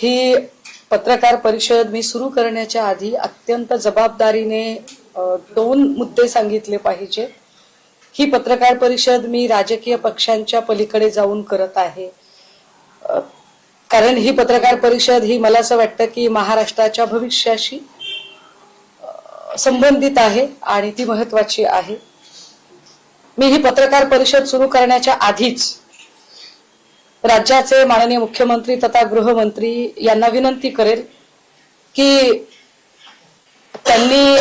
ही पत्रकार परिषद मी सुरू करण्याच्या आधी अत्यंत जबाबदारीने दोन मुद्दे सांगितले पाहिजे। ही पत्रकार परिषद मी राजकीय पक्षांच्या पलीकडे जाऊन करत आहे, कारण ही पत्रकार परिषद ही मला असं वाटतं की महाराष्ट्राच्या भविष्याशी संबंधित आहे आणि ती महत्त्वाची आहे। मी ही पत्रकार परिषद सुरू करण्याच्या आधीच राज्याचे माननीय मुख्यमंत्री तथा गृहमंत्री यांना विनंती करेल की त्यांनी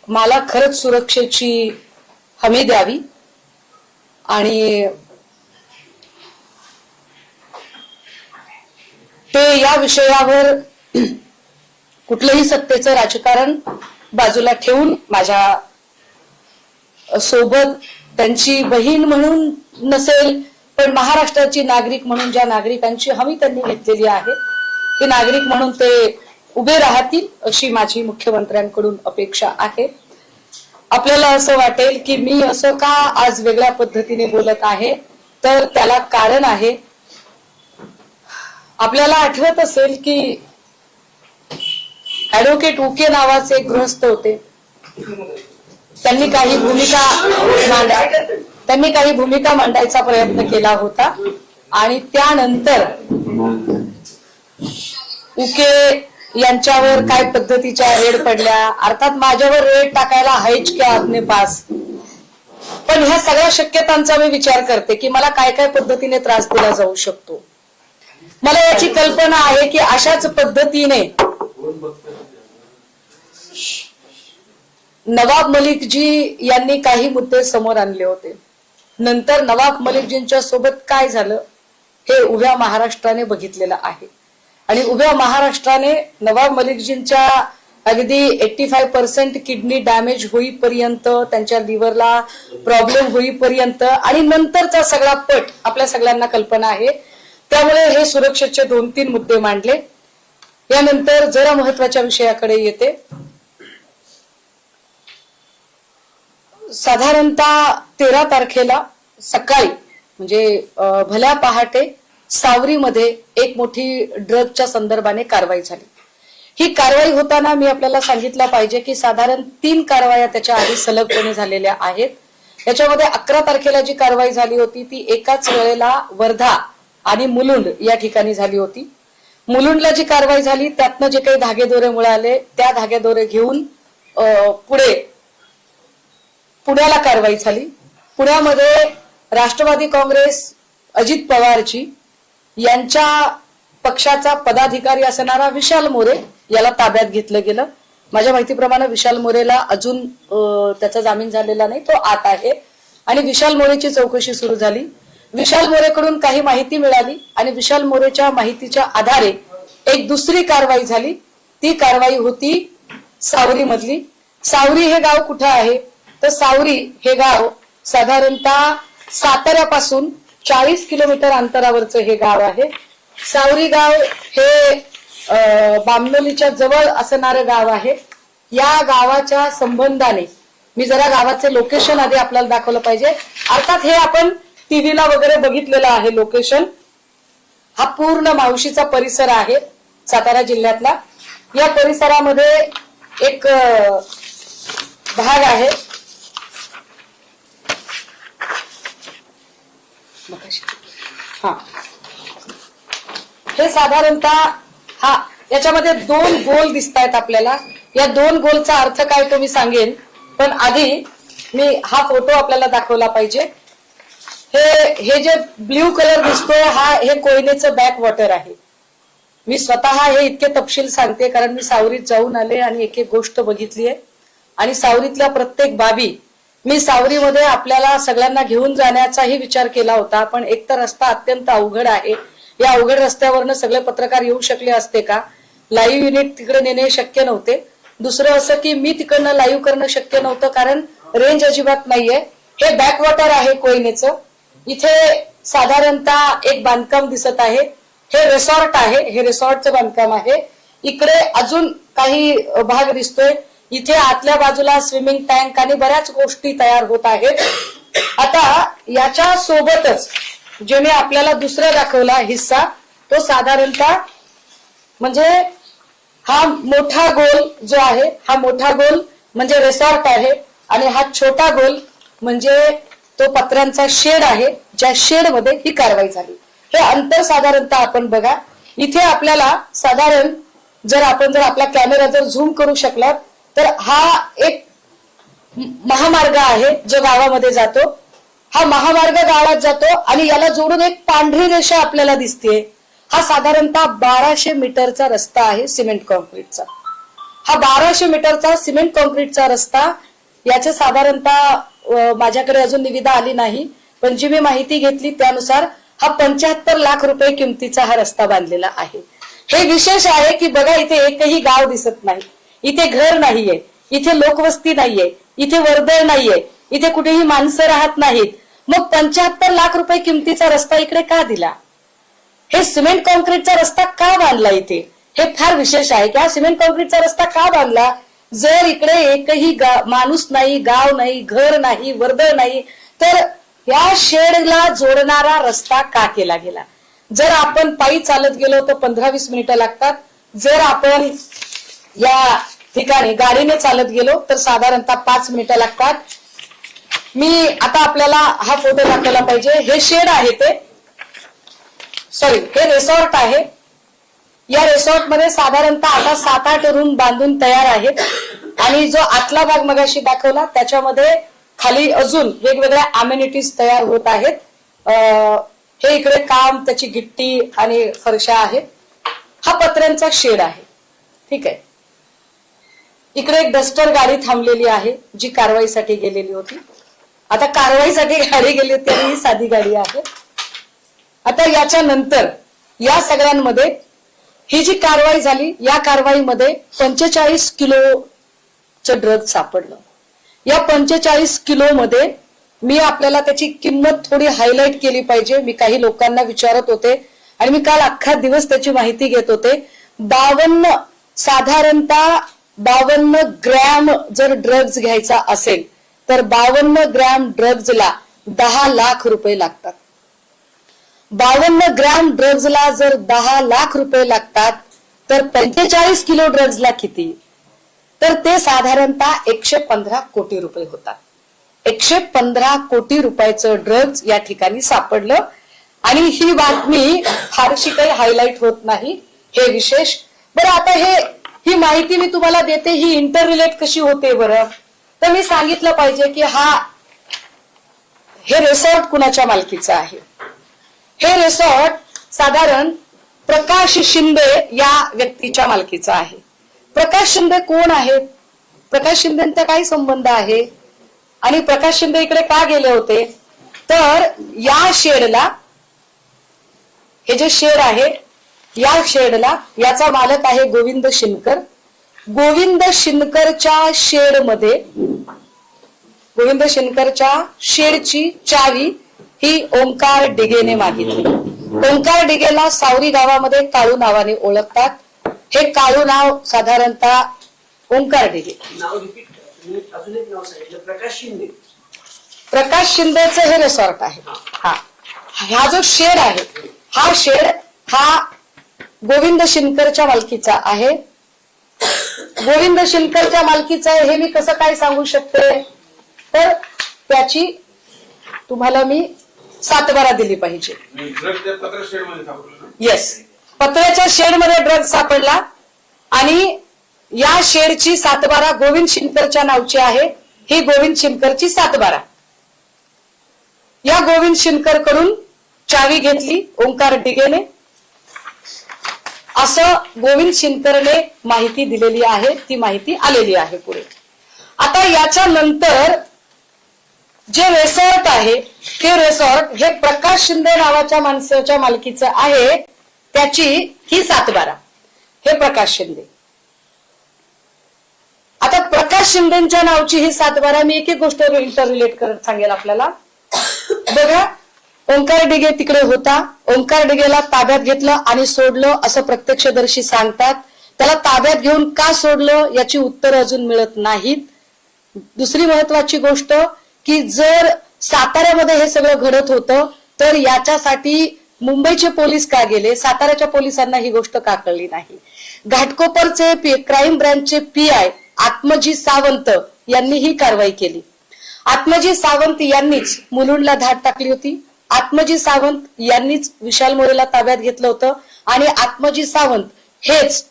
मला खरंच सुरक्षेची हमी द्यावी आणि ते या विषयावर कुठलेही सत्तेचं राजकारण बाजूला ठेवून माझ्या सोबत त्यांची बहीण म्हणून नसेल पण महाराष्ट्राची नागरिक म्हणून ज्या नागरिकांची हमी त्यांनी घेतलेली आहे ते नागरिक म्हणून ते उभे राहतील अशी माझी मुख्यमंत्र्यांकडून अपेक्षा आहे। आपल्याला असं वाटेल की मी असं का आज वेगळ्या पद्धतीने बोलत आहे, तर त्याला कारण आहे। आपल्याला आठवत असेल की ऍडव्होकेट उके नावाचे एक गृहस्थ होते, त्यांनी काही भूमिका मांडायचा प्रयत्न केला होता आणि त्यानंतर उके यांच्यावर काय पद्धतीच्या रेड पडल्या, अर्थात माझ्यावर रेड टाकायला हायच क्या आपने पास, पण ह्या सगळ्या शक्यतांचा मी विचार करते की मला काय काय पद्धतीने त्रास दिला जाऊ शकतो। मला याची कल्पना आहे की अशाच पद्धतीने नवाब मलिकजी यांनी काही मुद्दे समोर आणले होते। नंतर नवाब मलिकजींच्या सोबत काय झालं हे उभ्या महाराष्ट्राने बघितलेलं आहे आणि उभ्या महाराष्ट्राने नवाब मलिकजींच्या अगदी 85% किडनी डॅमेज होईपर्यंत, त्यांच्या लिव्हरला प्रॉब्लेम होईपर्यंत आणि नंतरचा सगळा पट आपल्या सगळ्यांना कल्पना आहे। त्यामुळे हे सुरक्षेचे 2-3 मुद्दे मांडले। यानंतर जरा महत्वाच्या विषयाकडे येते। साधारणतः 13 तारखेला सकाळी म्हणजे भल्या पहाटे सावरीमध्ये एक मोठी ड्रगच्या संदर्भाने कारवाई झाली। ही कारवाई होताना मी आपल्याला सांगितलं पाहिजे की साधारण 3 कारवाया त्याच्या आधी सलगपणे झालेल्या आहेत। याच्यामध्ये 11 तारखेला जी कारवाई झाली होती ती एकाच वेळेला वर्धा आणि मुलुंड या ठिकाणी झाली होती। मुलुंडला जी कारवाई झाली त्यातनं जे काही धागेदोरे मिळाले त्या धागेदोरे घेऊन पुण्याला कारवाई झाली। पुण्यामध्ये राष्ट्रवादी काँग्रेस अजित पवारजी यांच्या पक्षाचा पदाधिकारी असणारा विशाल मोरे याला ताब्यात घेतलं गेलं। माझ्या माहितीप्रमाणे विशाल मोरेला अजून त्याचा जामीन झालेला नाही, तो आत आहे आणि विशाल मोरेची चौकशी सुरू झाली। विशाल मोरेकडून काही माहिती मिळाली आणि विशाल मोरेच्या माहितीच्या आधारे एक दुसरी कारवाई झाली। ती कारवाई होती सावरी मधली। सावरी हे गाव कुठं आहे तर सावरी हे गाव साधारणतः साताऱ्यापासून 40 किलोमीटर अंतरावरचं हे गाव आहे। सावरी गाव हे बामनोलीच्या जवळ असणारं गाव आहे। या गावाच्या संबंधाने मी जरा गावाचे लोकेशन आधी आपल्याला दाखवलं पाहिजे। अर्थात हे आपण टीव्हीला वगैरे बघितलेलं आहे लोकेशन। हा पूर्ण मावशीचा परिसर आहे सातारा जिल्ह्यातला। या परिसरामध्ये एक भाग आहे, हे साधारणतः याच्यामध्ये 2 गोल दिसत आहेत आपल्याला। या 2 गोलचा अर्थ काय तो मी सांगेन, पण आधी मी हा फोटो आपल्याला दाखवला पाहिजे। हे जे ब्ल्यू कलर दिसतोय हे कोयनेचं बॅक वॉटर आहे। मी स्वतः हे इतके तपशील सांगते कारण मी सावरीत जाऊन आले आणि एक एक गोष्ट बघितली आहे आणि सावरीतल्या प्रत्येक बाबी मी सावरीमध्ये आपल्याला सगळ्यांना घेऊन जाण्याचाही विचार केला होता, पण एक तर रस्ता अत्यंत अवघड आहे। या अवघड रस्त्यावरनं सगळे पत्रकार येऊ शकले असते का? लाईव्ह युनिट तिकडे नेणे शक्य नव्हते। दुसरं असं की मी तिकडनं लाईव्ह करणं शक्य नव्हतं कारण रेंज अजिबात नाहीये। हे बॅकवॉटर आहे कोयनेचं। इथे साधारणतः एक बांधकाम दिसत आहे, हे रिसॉर्ट आहे, हे रिसॉर्टचं बांधकाम आहे। इकडे अजून काही भाग दिसतोय, इथे आतल्या बाजूला स्विमिंग टँक आणि बऱ्याच गोष्टी तयार होत आहेत। आता याच्या सोबतच जे मी आपल्याला दुसरा दाखवला हिस्सा तो साधारणतः म्हणजे हा मोठा गोल जो आहे, हा मोठा गोल म्हणजे रिसॉर्ट आहे आणि हा छोटा गोल म्हणजे तो पत्र्यांचा शेड आहे, ज्या शेड मध्ये ही कारवाई झाली. हे अंतर साधारणतः आपण बघा. इथे आपल्याला साधारण जर आपला कॅमेरा जर झूम करू शकला तर हा एक महामार्ग आहे जो गावामध्ये जातो. हा महामार्ग गावात जातो आणि याला जोडून एक पांढरी रेषा आपल्याला दिसते. हा साधारणतः 1200 मीटरचा रस्ता आहे सिमेंट कॉन्क्रीटचा. हा 1200 मीटरचा सिमेंट कॉन्क्रीटचा रस्ता. याचे साधारणतः माझ्याकडे अजून निविदा आली नाही, पण जी मी माहिती घेतली त्यानुसार हा 75 लाख रुपये किमतीचा हा रस्ता बांधलेला आहे. हे विशेष आहे की बघा, इथे एकही गाव दिसत नाही, इथे घर नाहीये, इथे लोकवस्ती नाहीये, इथे वर्दळ नाहीये, इथे कुठेही माणसं राहत नाहीत. मग 75 लाख रुपये किमतीचा रस्ता इकडे का दिला? हे सिमेंट कॉन्क्रीटचा रस्ता का बांधला इथे? हे फार विशेष आहे की हा सिमेंट कॉन्क्रीटचा रस्ता का बांधला? जर इकडे एकही माणूस नाही, गाव नाही, घर नाही, वर्दळ नाही, तर या शेडला जोडणारा रस्ता का केला गेला? जर आपण पायी चालत गेलो तर 15-20 मिनिटं लागतात. जर आपण या ठिकाणी गाडीने चालत गेलो तर साधारणतः 5 मिनिटं लागतात. मी आता आपल्याला हा फोटो दाखवला पाहिजे. हे शेड आहे, हे रिसॉर्ट आहे. या रिसॉर्ट मध्ये साधारणतः आता 7-8 रूम बांधून तयार आहेत आणि जो आतला भाग मगाशी दाखवला त्याच्यामध्ये खाली अजून वेगवेगळ्या अमेनिटीज तयार होत आहेत. हे इकडे काम, त्याची गिट्टी आणि फरशा आहेत. हा पत्र्यांचा शेड आहे. ठीक आहे. इकडे एक डस्टर गाडी थांबलेली आहे जी कारवाईसाठी गेलेली होती. आता कारवाईसाठी गाडी गेली होती आणि ही साधी गाडी आहे. आता याच्या नंतर या सगळ्यांमध्ये ही जी कारवाई झाली, या कारवाईमध्ये 45 किलोचं ड्रग सापडलं. या 45 किलो मध्ये मी आपल्याला त्याची किंमत थोडी हायलाइट केली पाहिजे. मी काही लोकांना विचारत होते आणि मी काल अख्खा दिवस त्याची माहिती घेत होते. 52 ग्रॅम जर ड्रग्ज घ्यायचा असेल तर 52 ग्रॅम ड्रग्जला 10 लाख रुपये लागतात. 52 ग्रॅम ड्रग्जला जर 10 लाख रुपये लागतात तर 45 किलो ड्रग्जला किती? तर ते साधारणतः 115 कोटी रुपये होतात. 115 कोटी रुपयाचं ड्रग्ज या ठिकाणी सापडलं आणि ही बातमी फारशी काही हायलाइट होत नाही. हे विशेष. बरं, आता ही माहिती मी तुम्हाला देते, ही इंटर रिलेट कशी होते बरं? तर मी सांगितलं पाहिजे की हे रिसॉर्ट कुणाच्या मालकीचं आहे. हे रिसॉर्ट साधारण प्रकाश शिंदे या व्यक्तीच्या मालकीचं आहे. प्रकाश शिंदे कोण आहेत? प्रकाश शिंदेचा काय संबंध आहे आणि प्रकाश शिंदे इकडे का गेले होते? तर या शेडला, हे जे शेड आहे या शेडला याचा मालक आहे गोविंद शिनकर. गोविंद शिनकरच्या शेडची चावी ही ओंकार डिगेने मागितली. ओंकार डिगेला सावरी गावामध्ये काळू नावाने ओळखतात. हे काळू नाव साधारणतः ओंकार डिगे. प्रकाश शिंदेचं हे रिसॉर्ट आहे. हा जो शेड आहे, हा शेड हा गोविंद शिनकरच्या मालकीचा आहे. गोविंद शिनकरच्या मालकीचा आहे हे मी कसं काय सांगू शकते? तर त्याची तुम्हाला मी सातबारा दिली पाहिजे. येस, पत्र्याच्या शेडमध्ये ड्रग सापडला आणि या शेडची सातबारा गोविंद शिनकरच्या नावची आहे. ही गोविंद शिनकरची सातबारा. या गोविंद शिनकर कडून चावी घेतली ओंकार डिगेने, असं गोविंद शिनकरने माहिती दिलेली आहे. ती माहिती आलेली आहे पुढे. आता याच्या नंतर जे रिसॉर्ट आहे ते रिसॉर्ट हे प्रकाश शिंदे नावाच्या माणसाच्या मालकीचं आहे. त्याची ही सातबारा, हे प्रकाश शिंदे. आता प्रकाश शिंदेच्या नावची ही सातबारा, मी एक एक गोष्ट इंटर रिलेट करत सांगेल आपल्याला. बघा, ओंकार डिगे तिकडे होता. ओंकार डिगेला ताब्यात घेतलं आणि सोडलं असं प्रत्यक्षदर्शी सांगतात. त्याला ताब्यात घेऊन का सोडलं याची उत्तर अजून मिळत नाहीत. दुसरी महत्वाची गोष्ट की जर साताऱ्यामध्ये हे सगळं घडत होतं तर याच्यासाठी मुंबईचे पोलीस का गेले, साताऱ्याच्या पोलिसांना ही गोष्ट का कळली नाही? घाटकोपरचे क्राईम ब्रँचचे PI आत्मजी सावंत यांनी ही कारवाई केली. आत्मजी सावंत यांनीच मुलुंडला धाड टाकली होती. आत्मजी सावंत यांनीच विशाल मोरेला ताब्यात घेतलं होतं आणि आत्मजी सावंत हेच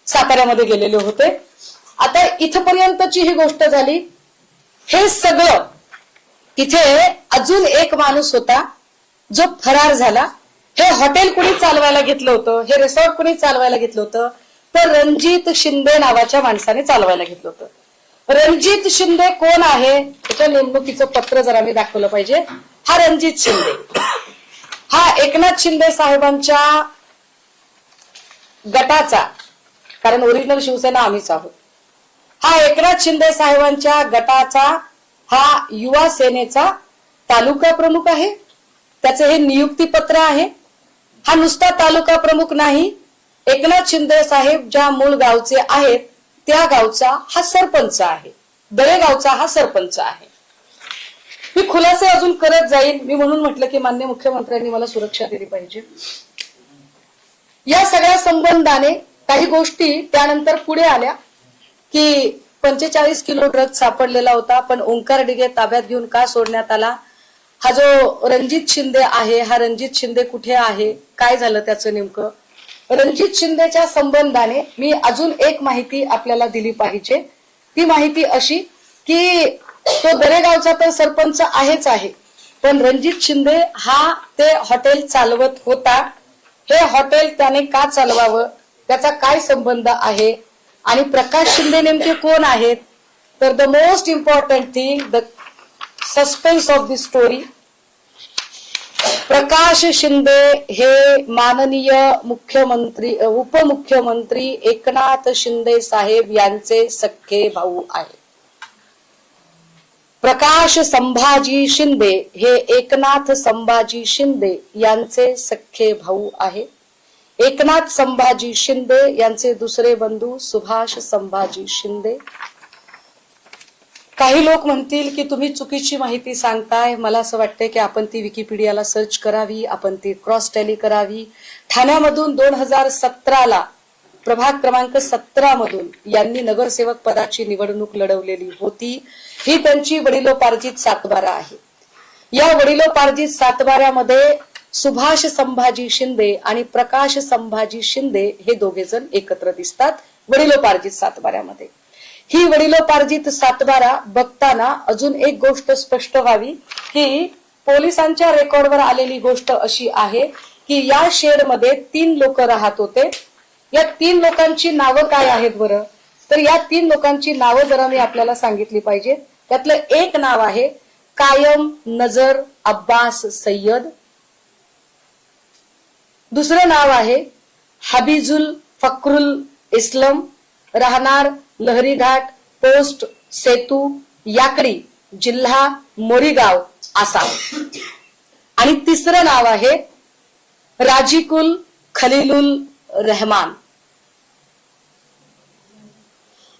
साताऱ्यामध्ये गेलेले होते. आता इथपर्यंतची ही गोष्ट झाली. हे सगळं तिथे अजून एक माणूस होता जो फरार झाला. हे हॉटेल कुणी चालवायला घेतलं होतं, हे रिसॉर्ट कुणी चालवायला घेतलं होतं, तर रणजित शिंदे नावाच्या माणसाने चालवायला घेतलं होतं. रणजित शिंदे कोण आहे, त्याच्या नेमणुकीचं पत्र जरा मी दाखवलं पाहिजे. हा रणजित शिंदे हा एकनाथ शिंदे साहेबांच्या गटाचा, कारण ओरिजिनल शिवसेना आम्हीच आहोत, हा एकनाथ शिंदे साहेबांच्या गटाचा हा युवा सेनेचा तालुका प्रमुख आहे. त्याचे हे नियुक्ती पत्र आहे. हा नुसता तालुका प्रमुख नाही, एकनाथ शिंदे साहेब ज्या मूळ गावचे आहेत त्या गावचा हा सरपंच आहे. दळेगावचा हा सरपंच आहे. मी खुलासे अजून करत जाईल. मी म्हणून म्हटलं की माननीय मुख्यमंत्र्यांनी मला सुरक्षा दिली पाहिजे. या सगळ्या संबंधाने काही गोष्टी त्यानंतर पुढे आल्या की 45 किलो ड्रग सापडलेला होता, पण ओंकार डिगे ताब्यात घेऊन का सोडण्यात आला? हा जो रणजित शिंदे आहे, हा रणजित शिंदे कुठे आहे, काय झालं त्याचं नेमकं? रणजित शिंदेच्या संबंधाने मी अजून एक माहिती आपल्याला दिली पाहिजे. ती माहिती अशी की तो दरेगावचा तर सरपंच आहेच आहे, पण रणजित शिंदे हा ते हॉटेल चालवत होता. हे हॉटेल त्याने का चालवावं, त्याचा काय संबंध आहे आणि प्रकाश शिंदे नेमके कोण आहेत? तर the most important thing, the suspense of the story, Prakash Shinde हे माननीय मुख्यमंत्री उपमुख्यमंत्री एकनाथ शिंदे साहेब यांचे सख्खे भाऊ आहे. प्रकाश संभाजी शिंदे हे एकनाथ संभाजी शिंदे यांचे सख्खे भाऊ आहे. एकनाथ संभाजी शिंदे यांचे दुसरे बंधू सुभाष संभाजी शिंदे. काही लोक म्हणतील की तुम्ही चुकीची माहिती सांगताय. मला असं वाटतंय की आपण ती विकिपीडियाला सर्च करावी, आपण ती क्रॉस टॅली करावी. ठाण्यामधून 2017ला प्रभाग क्रमांक 17 मधून यांनी नगरसेवक पदाची निवडणूक लढवलेली होती. ही त्यांची वडिलोपार्जित सातबारा आहे. या वडिलोपार्जित सातबाऱ्यामध्ये सुभाष संभाजी शिंदे आणि प्रकाश संभाजी शिंदे हे दोघे जण एकत्र दिसतात वडिलोपार्जित सातबाऱ्यामध्ये. ही वडिलोपार्जित सातबारा बघताना अजून एक गोष्ट स्पष्ट व्हावी की पोलिसांच्या रेकॉर्डवर आलेली गोष्ट अशी आहे की या शेडमध्ये 3 लोक राहत होते. या 3 लोकांची नावं काय आहेत बरं? तर या 3 लोकांची नावं जरा मी आपल्याला सांगितली पाहिजे. त्यातलं एक नाव आहे कायम नजर अब्बास सय्यद. दुसरं नाव आहे हबीजुल फक्रुल इस्लम, राहणार लहरी घाट, पोस्ट सेतू, याकडी, जिल्हा मोरीगाव, आसाम. आणि तिसरं नाव आहे राजीकुल खलीलुल रहमान.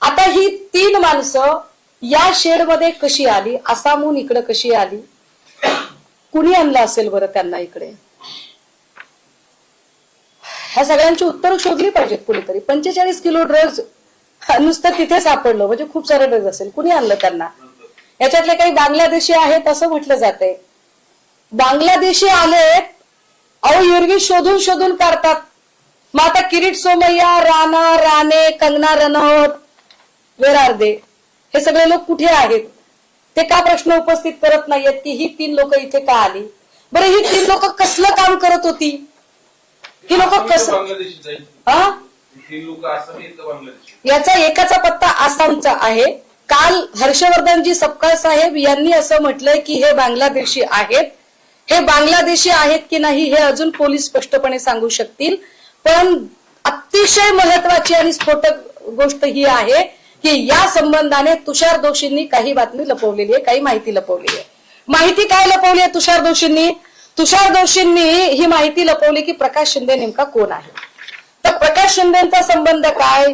आता ही 3 माणसं या शेडमध्ये कशी आली, आसामहून इकडे कशी आली, कुणी आणलं असेल बरं त्यांना इकडे? ह्या सगळ्यांची उत्तर शोधली पाहिजेत कुणीतरी. 45 किलो ड्रग्ज नुसतं तिथे सापडलं म्हणजे खूप सारं ड्रग्ज असेल. कुणी आणलं त्यांना? याच्यातले काही बांगलादेशी आहेत असं म्हटलं जाते. बांगलादेशी आलेत, अहो एरवी शोधून शोधून काढतात. मग आता किरीट सोमय्या, राणा राणे, कंगना रनौत, वेर आर दे? हे सगळे लोक कुठे आहेत? ते का प्रश्न उपस्थित करत नाहीयेत की ही 3 लोक इथे का आली? बरं ही 3 लोक कसलं काम करत होती? ही लोक कसं याचा एकाचा पत्ता आसामचा आहे. काल हर्षवर्धनजी सपकाळ साहेब यांनी असं म्हटलंय की हे बांगलादेशी आहेत. हे बांगलादेशी आहेत की नाही हे अजून पोलीस स्पष्टपणे सांगू शकतील. पण अतिशय महत्वाची आणि स्फोटक गोष्ट ही आहे की या संबंधाने तुषार दोशींनी काही बातमी लपवलेली आहे, काही माहिती लपवलेली आहे. माहिती काय लपवली आहे तुषार दोशींनी? तुषार दोशींनी ही माहिती लपवली की प्रकाश शिंदे नेमका कोण आहे. तर प्रकाश शिंदेचा संबंध काय?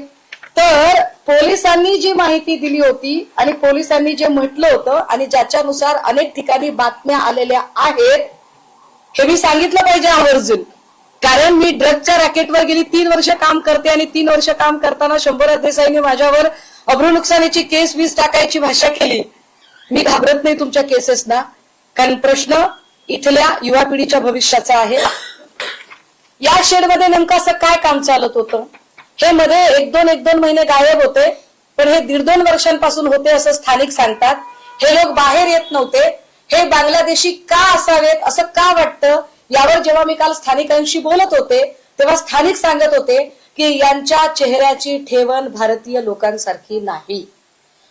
तर पोलिसांनी जी माहिती दिली होती आणि पोलिसांनी जे म्हटलं होतं आणि ज्याच्यानुसार अनेक ठिकाणी बातम्या आलेल्या आहेत हे मी सांगितलं पाहिजे आवर्जून, कारण मी ड्रगच्या रॅकेटवर गेली 3 वर्ष काम करते आणि 3 वर्ष काम करताना शंभर देसाईंनी माझ्यावर अब्रू नुकसानीची केस 20 टाकायची भाषा केली. मी घाबरत नाही तुमच्या केसेसना, कारण प्रश्न इथल्या युवा पिढीच्या भविष्याचा आहे. या शेडमध्ये नेमकं असं काय काम चालत होतं? हे मध्ये एक दोन महिने गायब होते, पण हे 1.5-2 वर्षांपासून होते असं स्थानिक सांगतात. हे लोक बाहेर येत नव्हते. हे बांगलादेशी का असावेत असं का वाटतं, यावर जेव्हा मी काल स्थानिकांशी बोलत होते तेव्हा स्थानिक सांगत होते की यांच्या चेहऱ्याची ठेवण भारतीय लोकांसारखी नाही.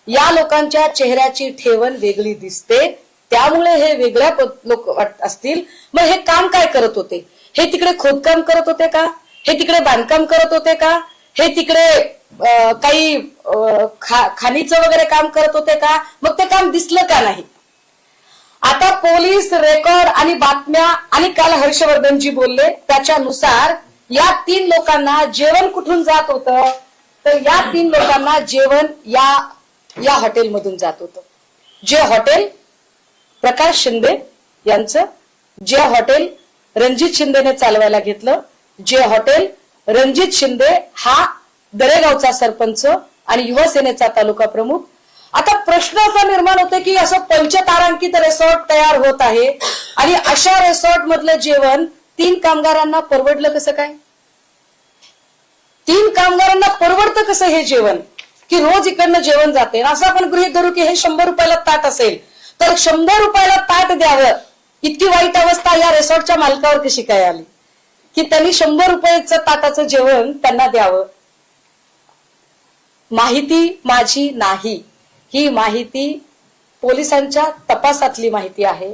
या लोकांच्या चेहऱ्याची ठेवण वेगळी दिसते, त्यामुळे हे वेगळ्या लोक असतील. मग हे काम काय करत होते? हे तिकडे खोदकाम करत होते का? हे तिकडे बांधकाम करत होते का? हे तिकडे काही खाणीचं वगैरे काम करत होते का? मग ते काम दिसलं का नाही? आता पोलीस रेकॉर्ड आणि बातम्या आणि काल हर्षवर्धनजी बोलले त्याच्यानुसार या 3 लोकांना जेवण कुठून जात होतं, तर या 3 लोकांना जेवण या हॉटेलमधून जात होतं. जे हॉटेल प्रकाश शिंदे यांचं, जे हॉटेल रणजित शिंदेने चालवायला घेतलं, जे हॉटेल रणजित शिंदे हा दरेगावचा सरपंच आणि युवा सेनेचा तालुका प्रमुख. आता प्रश्न असा निर्माण होते की असं पंचतारांकित रिसॉर्ट तयार होत आहे आणि अशा रिसॉर्ट मधलं जेवण 3 कामगारांना परवडलं कसं काय? 3 कामगारांना परवडतं कसं हे जेवण, की रोज इकडनं जेवण जाते? असं आपण गृहीत धरू की हे 100 रुपयाला ताट असेल तर 100 रुपयाला ताट द्यावं. इतकी वाईट अवस्था या रिसॉर्टच्या मालकावर कशी काय आली की त्यांनी 100 रुपयाचं ताटाचं जेवण त्यांना द्यावं? माहिती माझी नाही, ही माहिती पोलिसांच्या तपासातली माहिती आहे.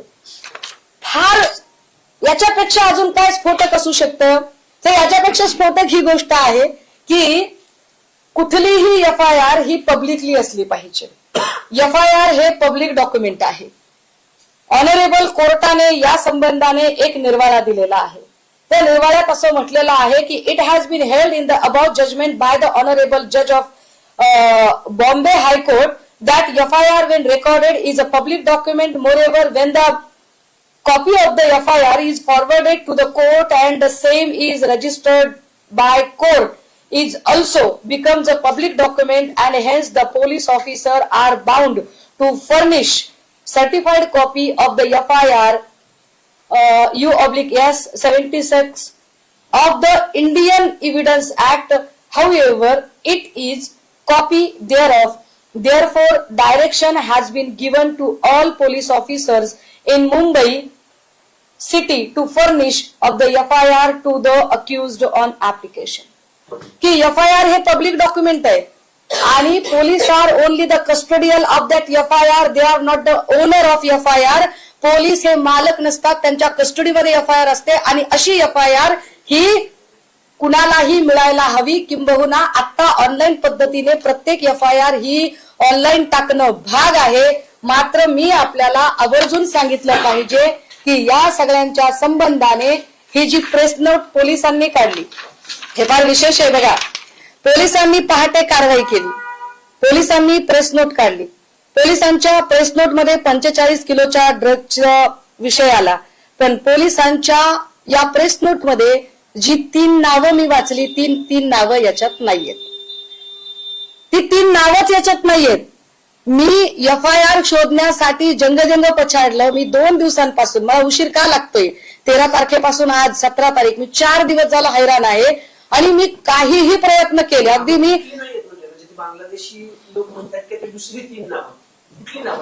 फार याच्यापेक्षा अजून काय स्फोटक असू शकतं? तर याच्यापेक्षा स्फोटक ही गोष्ट आहे की कुठलीही FIR ही पब्लिकली असली पाहिजे. FIR हे पब्लिक डॉक्युमेंट आहे. ऑनरेबल कोर्टाने या संबंधाने एक निर्वाळा दिलेला आहे. त्या निर्वाळ्यात असं म्हटलेलं आहे की it has been held in the about judgment by the honourable जज of Bombay High Court that FIR when recorded is a public document. Moreover, when the copy of the FIR is forwarded to the court and the same is registered by court is also becomes a public document and hence the police officer are bound to furnish certified copy of the FIR U/S 76 of the Indian Evidence Act. However, it is copy thereof. Therefore, direction has been given to all police officers in Mumbai city to furnish of the FIR to the accused on application. की FIR हे public document आहे आणि police are only the custodial of that FIR. They are not the owner of FIR. Police हे मालक नसतात, त्यांच्या कस्टडीमध्ये FIR असते आणि अशी FIR ही कुणालाही मिळायला हवी. किंबहुना आता ऑनलाईन पद्धतीने प्रत्येक FIR ही ऑनलाईन टाकणं भाग आहे. मात्र मी आपल्याला आवर्जून सांगितलं पाहिजे की या सगळ्यांच्या संबंधाने ही जी प्रेस नोट पोलिसांनी काढली हे फार विशेष आहे. बघा, पोलिसांनी पहाटे कारवाई केली, पोलिसांनी प्रेस नोट काढली. पोलिसांच्या प्रेस नोट मध्ये 45 किलोच्या ड्रग्जचा विषय आला, पण पोलिसांच्या या प्रेस नोट मध्ये जी 3 नावं मी वाचली, 3 नावं याच्यात नाहीयेत. ती 3 नावच याच्यात नाहीयेत. मी FIR शोधण्यासाठी जंगजंग पछाडलं. मी 2 दिवसांपासून, मला उशीर का लागतोय, 13 तारखेपासून आज 17 तारीख, मी 4 दिवस झाला हैराण आहे आणि मी काहीही प्रयत्न केले. अगदी मी बांगलादेशी लोक म्हणतात की ते दुसरी 3 नावं,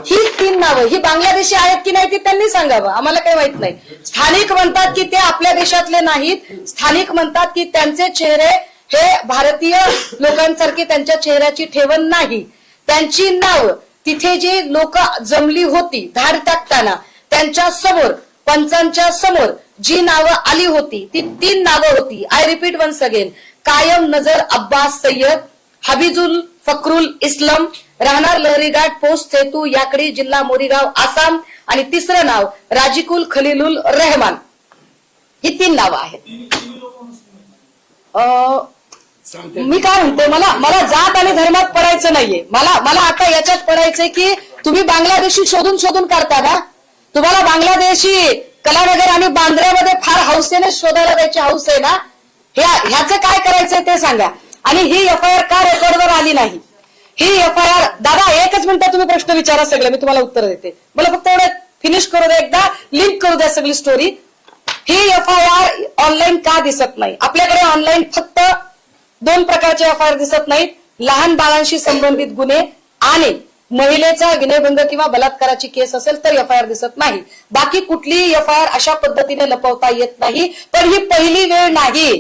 ही 3 नावं ही बांगलादेशी आहेत की नाही ती त्यांनी सांगावं, आम्हाला काही माहित नाही. स्थानिक म्हणतात की ते आपल्या देशातले नाहीत. स्थानिक म्हणतात की त्यांचे चेहरे हे भारतीय लोकांसारखे त्यांच्या चेहऱ्याची ठेवण नाही. त्यांची नाव तिथे जे लोक जमली होती धाड टाकताना त्यांच्या समोर, पंचांच्या समोर जी नावं आली होती ती 3 नावं होती. I repeat once again. Qayam Nazar Abbas Syed, हबीजुल फकरुल इस्लाम, राहणार लहरीघाट, पोस्ट सेतू, याकडी, जिल्हा मोरीगाव, आसाम, आणि 3रं नाव राजिकुल खलीलुल रहमान. ही 3 नावं आहेत. मी काय म्हणते, मला जात आणि धर्मात पडायचं नाहीये. मला आता याच्यात पडायचंय की तुम्ही बांगलादेशी शोधून काढता ना. तुम्हाला बांगलादेशी कलानगर आणि बांद्र्यामध्ये फार हौसेने शोधायला जायची हौस आहे ना, ह्याचं काय करायचंय ते सांगा. आणि ही एफआयआर का रेकॉर्डवर आली नाही? ही एफआयआर, दादा एकच मिनिटात तुम्ही प्रश्न विचारा सगळे, मी तुम्हाला उत्तर देते. मला फक्त एवढं फिनिश करू द्या, एकदा लिंक करू द्या सगळी स्टोरी. ही एफआयआर ऑनलाईन का दिसत नाही? आपल्याकडे ऑनलाईन फक्त 2 प्रकारचे एफआयआर दिसत नाहीत, लहान बाळांशी संबंधित गुन्हे आणि महिलेचा विनयभंग किंवा बलात्काराची केस असेल तर एफआयआर दिसत नाही. बाकी कुठलीही एफआयआर अशा पद्धतीने लपवता येत नाही. पण ही पहिली वेळ नाही,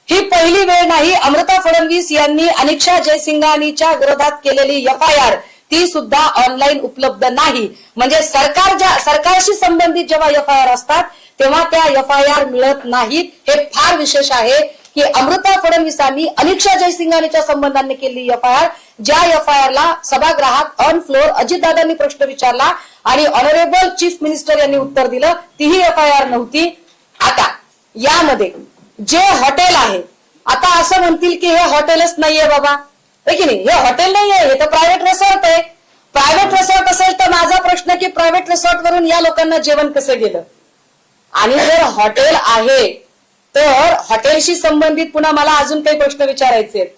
ही पहिली वेळ नाही. अमृता फडणवीस यांनी अनिक्षा जयसिंघानीच्या विरोधात केलेली एफआयआर ती सुद्धा ऑनलाईन उपलब्ध नाही. म्हणजे सरकारशी संबंधित जेव्हा एफआयआर असतात तेव्हा त्या एफआयआर मिळत नाहीत. हे फार विशेष आहे की अमृता फडणवीसांनी अनिक्षा जयसिंघानीच्या संबंधाने केलेली एफआयआर, ज्या एफआयआरला सभागृहात ऑन फ्लोर अजितदादांनी प्रश्न विचारला आणि ऑनरेबल चीफ मिनिस्टर यांनी उत्तर दिलं, तीही एफआयआर नव्हती. आता यामध्ये जे हॉटेल आहे, आता असं म्हणतील की हे हॉटेलच नाहीये बाबा, आहे की नाही? हे हॉटेल नाहीये, हे तर प्रायव्हेट रिसॉर्ट आहे. प्रायव्हेट रिसॉर्ट असेल तर माझा प्रश्न की प्रायव्हेट रिसॉर्ट वरून या लोकांना जेवण कसं गेलं? आणि जर हॉटेल आहे तर हॉटेलशी संबंधित पुन्हा मला अजून काही प्रश्न विचारायचे आहेत.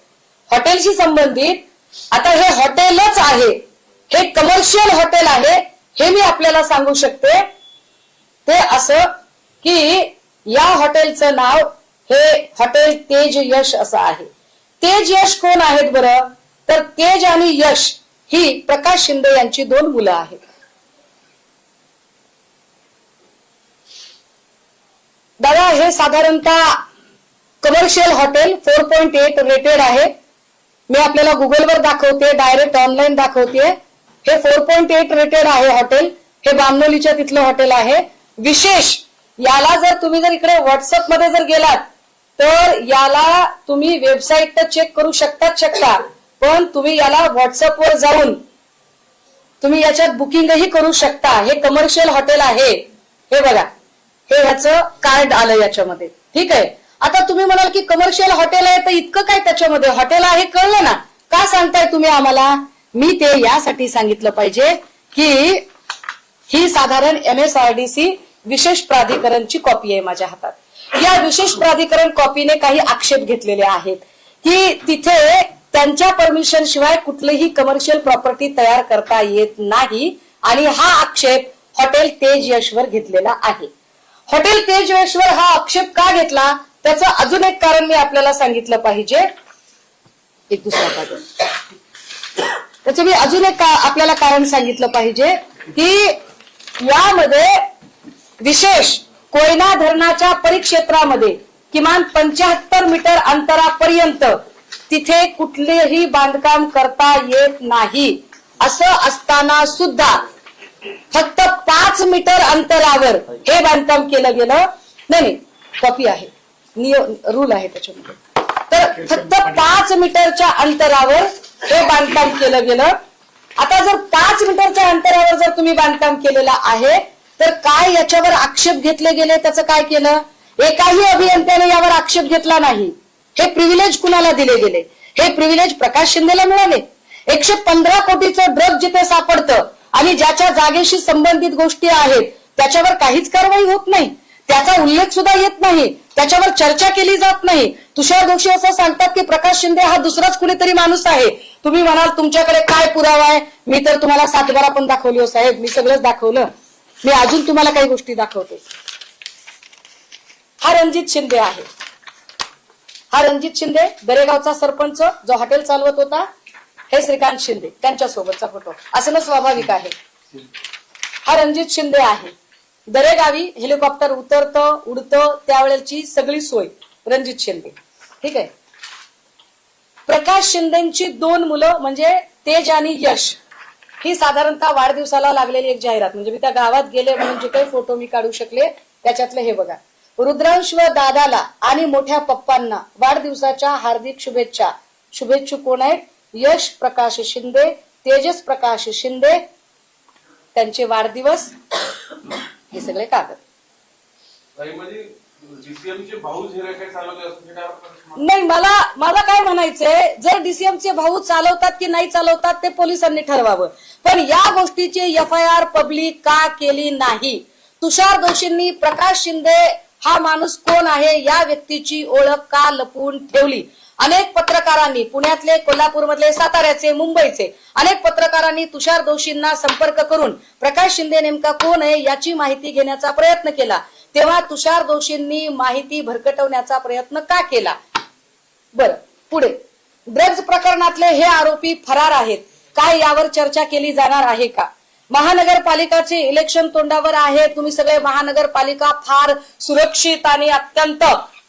हॉटेलशी संबंधित आता हे हॉटेलच आहे, हे कमर्शियल हॉटेल आहे, हे मी आपल्याला सांगू शकते. ते असं की या हॉटेलचं नाव हे हॉटेल तेज यश असं आहे. तेज यश कोण आहेत बरं? तर तेज आणि यश ही प्रकाश शिंदे यांची 2 मुलं आहेत. दादा हे साधारणतः कमर्शियल हॉटेल 4.8 रेटेड आहे. मी आपल्याला गुगलवर दाखवते, डायरेक्ट ऑनलाईन दाखवते. हे 4.8 रेटेड आहे हॉटेल. हे बामनोलीच्या तिथलं हॉटेल आहे. विशेष याला जर इकडे व्हॉट्सअप मध्ये जर गेलात तर याला तुम्ही वेबसाईट तर चेक करू शकता, पण तुम्ही याला व्हॉट्सअपवर जाऊन तुम्ही याच्यात बुकिंगही करू शकता. हे कमर्शियल हॉटेल आहे. हे बघा, हे ह्याचं कार्ड आलं याच्यामध्ये, ठीक आहे. आता तुम्ही म्हणाल की कमर्शियल हॉटेल आहे तर इतकं काय त्याच्यामध्ये? हॉटेल आहे कळलं ना, का सांगताय तुम्ही आम्हाला? मी ते यासाठी सांगितलं पाहिजे की ही साधारण MSRDC विशेष प्राधिकरणची कॉपी आहे माझ्या हातात. या विशेष प्राधिकरण कॉपीने काही आक्षेप घेतलेले आहेत की तिथे त्यांच्या परमिशन शिवाय कुठलीही कमर्शियल प्रॉपर्टी तयार करता येत नाही. आणि हा आक्षेप हॉटेल तेज यशवर घेतलेला आहे. हॉटेल तेज यशवर हा आक्षेप का घेतला त्याचं अजून एक कारण मी आपल्याला सांगितलं पाहिजे. एक दुसरा कागद, त्याचं मी अजून एक आपल्याला कारण सांगितलं पाहिजे की यामध्ये विशेष कोयना धरणाच्या परिक्षेत्रामध्ये किमान 75 मीटर अंतरापर्यंत तिथे कुठलेही बांधकाम करता येत नाही. असं असताना सुद्धा फक्त 5 मीटर अंतरावर हे बांधकाम केलं गेलं. नाही, कॉपी आहे, रूल आहे त्याच्यामध्ये. तर फक्त 5 मीटरच्या अंतरावर हे बांधकाम केलं गेलं. आता जर 5 मीटरच्या अंतरावर जर तुम्ही बांधकाम केलेलं आहे तर काय याच्यावर आक्षेप घेतले गेले? त्याचं काय केलं? एकाही अभियंत्याने यावर आक्षेप घेतला नाही. हे प्रिव्हिलेज कुणाला दिले गेले? हे प्रिव्हिलेज प्रकाश शिंदेला मिळाले. 115 कोटीचं ड्रग जिथे सापडतं आणि ज्याच्या जागेशी संबंधित गोष्टी आहेत त्याच्यावर काहीच कारवाई होत नाही, त्याचा उल्लेख सुद्धा येत नाही, त्याच्यावर चर्चा केली जात नाही. तुषार दोषी असं सांगतात की प्रकाश शिंदे हा दुसराच कुणीतरी माणूस आहे. तुम्ही म्हणाल तुमच्याकडे काय पुरावा आहे? मी तर तुम्हाला 7/12 पण दाखवली हो साहेब, मी सगळंच दाखवलं. मी अजून तुम्हाला काही गोष्टी दाखवते. हा रणजित शिंदे आहे. हा रणजित शिंदे दरेगावचा सरपंच जो हॉटेल चालवत होता. हे श्रीकांत शिंदे त्यांच्या सोबतचा फोटो असणं स्वाभाविक आहे. हा रणजित शिंदे आहे. दरेगावी हेलिकॉप्टर उतरतं उडतं त्यावेळेची सगळी सोय रणजित शिंदे, ठीक आहे. प्रकाश शिंदेची 2 मुलं म्हणजे तेज आणि यश ही साधारणतः वाढदिवसाला लागलेली एक जाहिरात. म्हणजे मी त्या गावात गेले म्हणून जे काही फोटो मी काढू शकले त्याच्यातले हे बघा. रुद्रांश व दादाला आणि मोठ्या पप्पांना वाढदिवसाच्या हार्दिक शुभेच्छा. शुभेच्छुक कोण आहेत? यश प्रकाश शिंदे, तेजस प्रकाश शिंदे, त्यांचे वाढदिवस, हे सगळे कागद. नाही, मला काय म्हणायचंय, जर डीसीएमचे भाऊ चालवतात की नाही चालवतात ते पोलिसांनी ठरवावं. पण या गोष्टीची एफआयआर पब्लिक का केली नाही? तुषार दोशींनी प्रकाश शिंदे हा माणूस कोण आहे या व्यक्तीची ओळख का लपवून ठेवली? अनेक पत्रकारांनी, पुण्यातले, कोल्हापूरमधले, साताऱ्याचे, मुंबईचे अनेक पत्रकारांनी तुषार दोशींना संपर्क करून प्रकाश शिंदे नेमका कोण आहे याची माहिती घेण्याचा प्रयत्न केला. तेव्हा तुषार दोशींनी माहिती भरकटवण्याचा प्रयत्न का केला? बरं, पुढे ड्रग्ज प्रकरणातले हे आरोपी फरार आहेत. काय यावर चर्चा केली जाणार आहे का? महानगरपालिकाचे इलेक्शन तोंडावर आहे. तुम्ही सगळे महानगरपालिका फार सुरक्षित आणि अत्यंत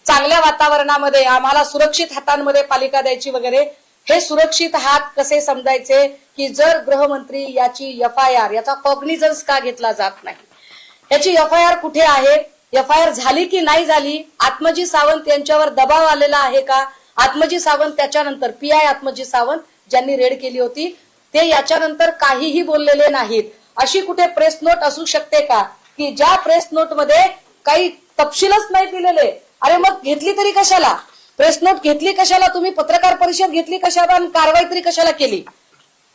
चांगल्या वातावरणामध्ये, आम्हाला सुरक्षित हातांमध्ये पालिका द्यायची वगैरे. हे सुरक्षित हात कसे समजायचे की जर गृहमंत्री याची FIR, याचा कॉग्निझन्स का घेतला जात नाही? याची FIR कुठे आहे? FIR झाली की नाही झाली? आत्मजी सावंत यांच्यावर दबाव आलेला आहे का? आत्मजी सावंत त्याच्यानंतर PI आत्मजी सावंत ज्यांनी रेड केली होती ते याच्यानंतर काहीही बोललेले नाहीत. अशी कुठे प्रेस नोट असू शकते का की ज्या प्रेस नोट मध्ये काही तपशीलच नाही दिलेले? अरे मग घेतली तरी कशाला? प्रेस नोट घेतली कशाला? तुम्ही पत्रकार परिषद घेतली कशाला आणि कारवाई तरी कशाला केली?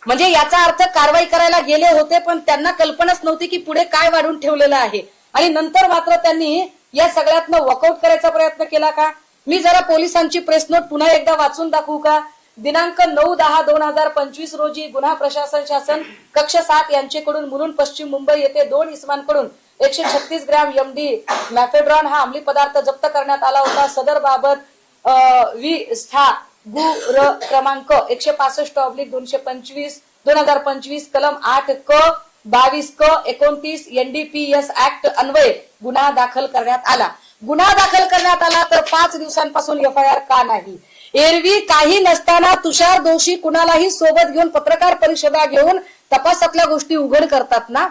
म्हणजे याचा अर्थ कारवाई करायला गेले होते पण त्यांना कल्पनाच नव्हती की पुढे काय वाढून ठेवलेलं आहे. आणि नंतर मात्र त्यांनी या सगळ्यातनं वॉकआउट करायचा प्रयत्न केला का? मी जरा पोलिसांची प्रेस नोट पुन्हा एकदा वाचून दाखवू का? दिनांक 9/10/2025 रोजी गुन्हा प्रशासन शासन कक्ष 7 यांच्याकडून मुलुंड पश्चिम मुंबई येथे 2 इसमांकडून 136 ग्रॅम MD मॅफेड्रॉन हा अंमली पदार्थ जप्त करण्यात आला होता. सदर बाबत विष्ठा गु र क्रमांक 165/225 2025 कलम 8 क 22 क 29 NDPS ऍक्ट अन्वये गुन्हा दाखल करण्यात आला. गुन्हा दाखल करण्यात आला तर 5 दिवसांपासून FIR का नाही? एरवी काही नसताना तुषार दोशी कुणालाही सोबत घेऊन पत्रकार परिषदा घेऊन तपासातल्या गोष्टी उघड करतात ना.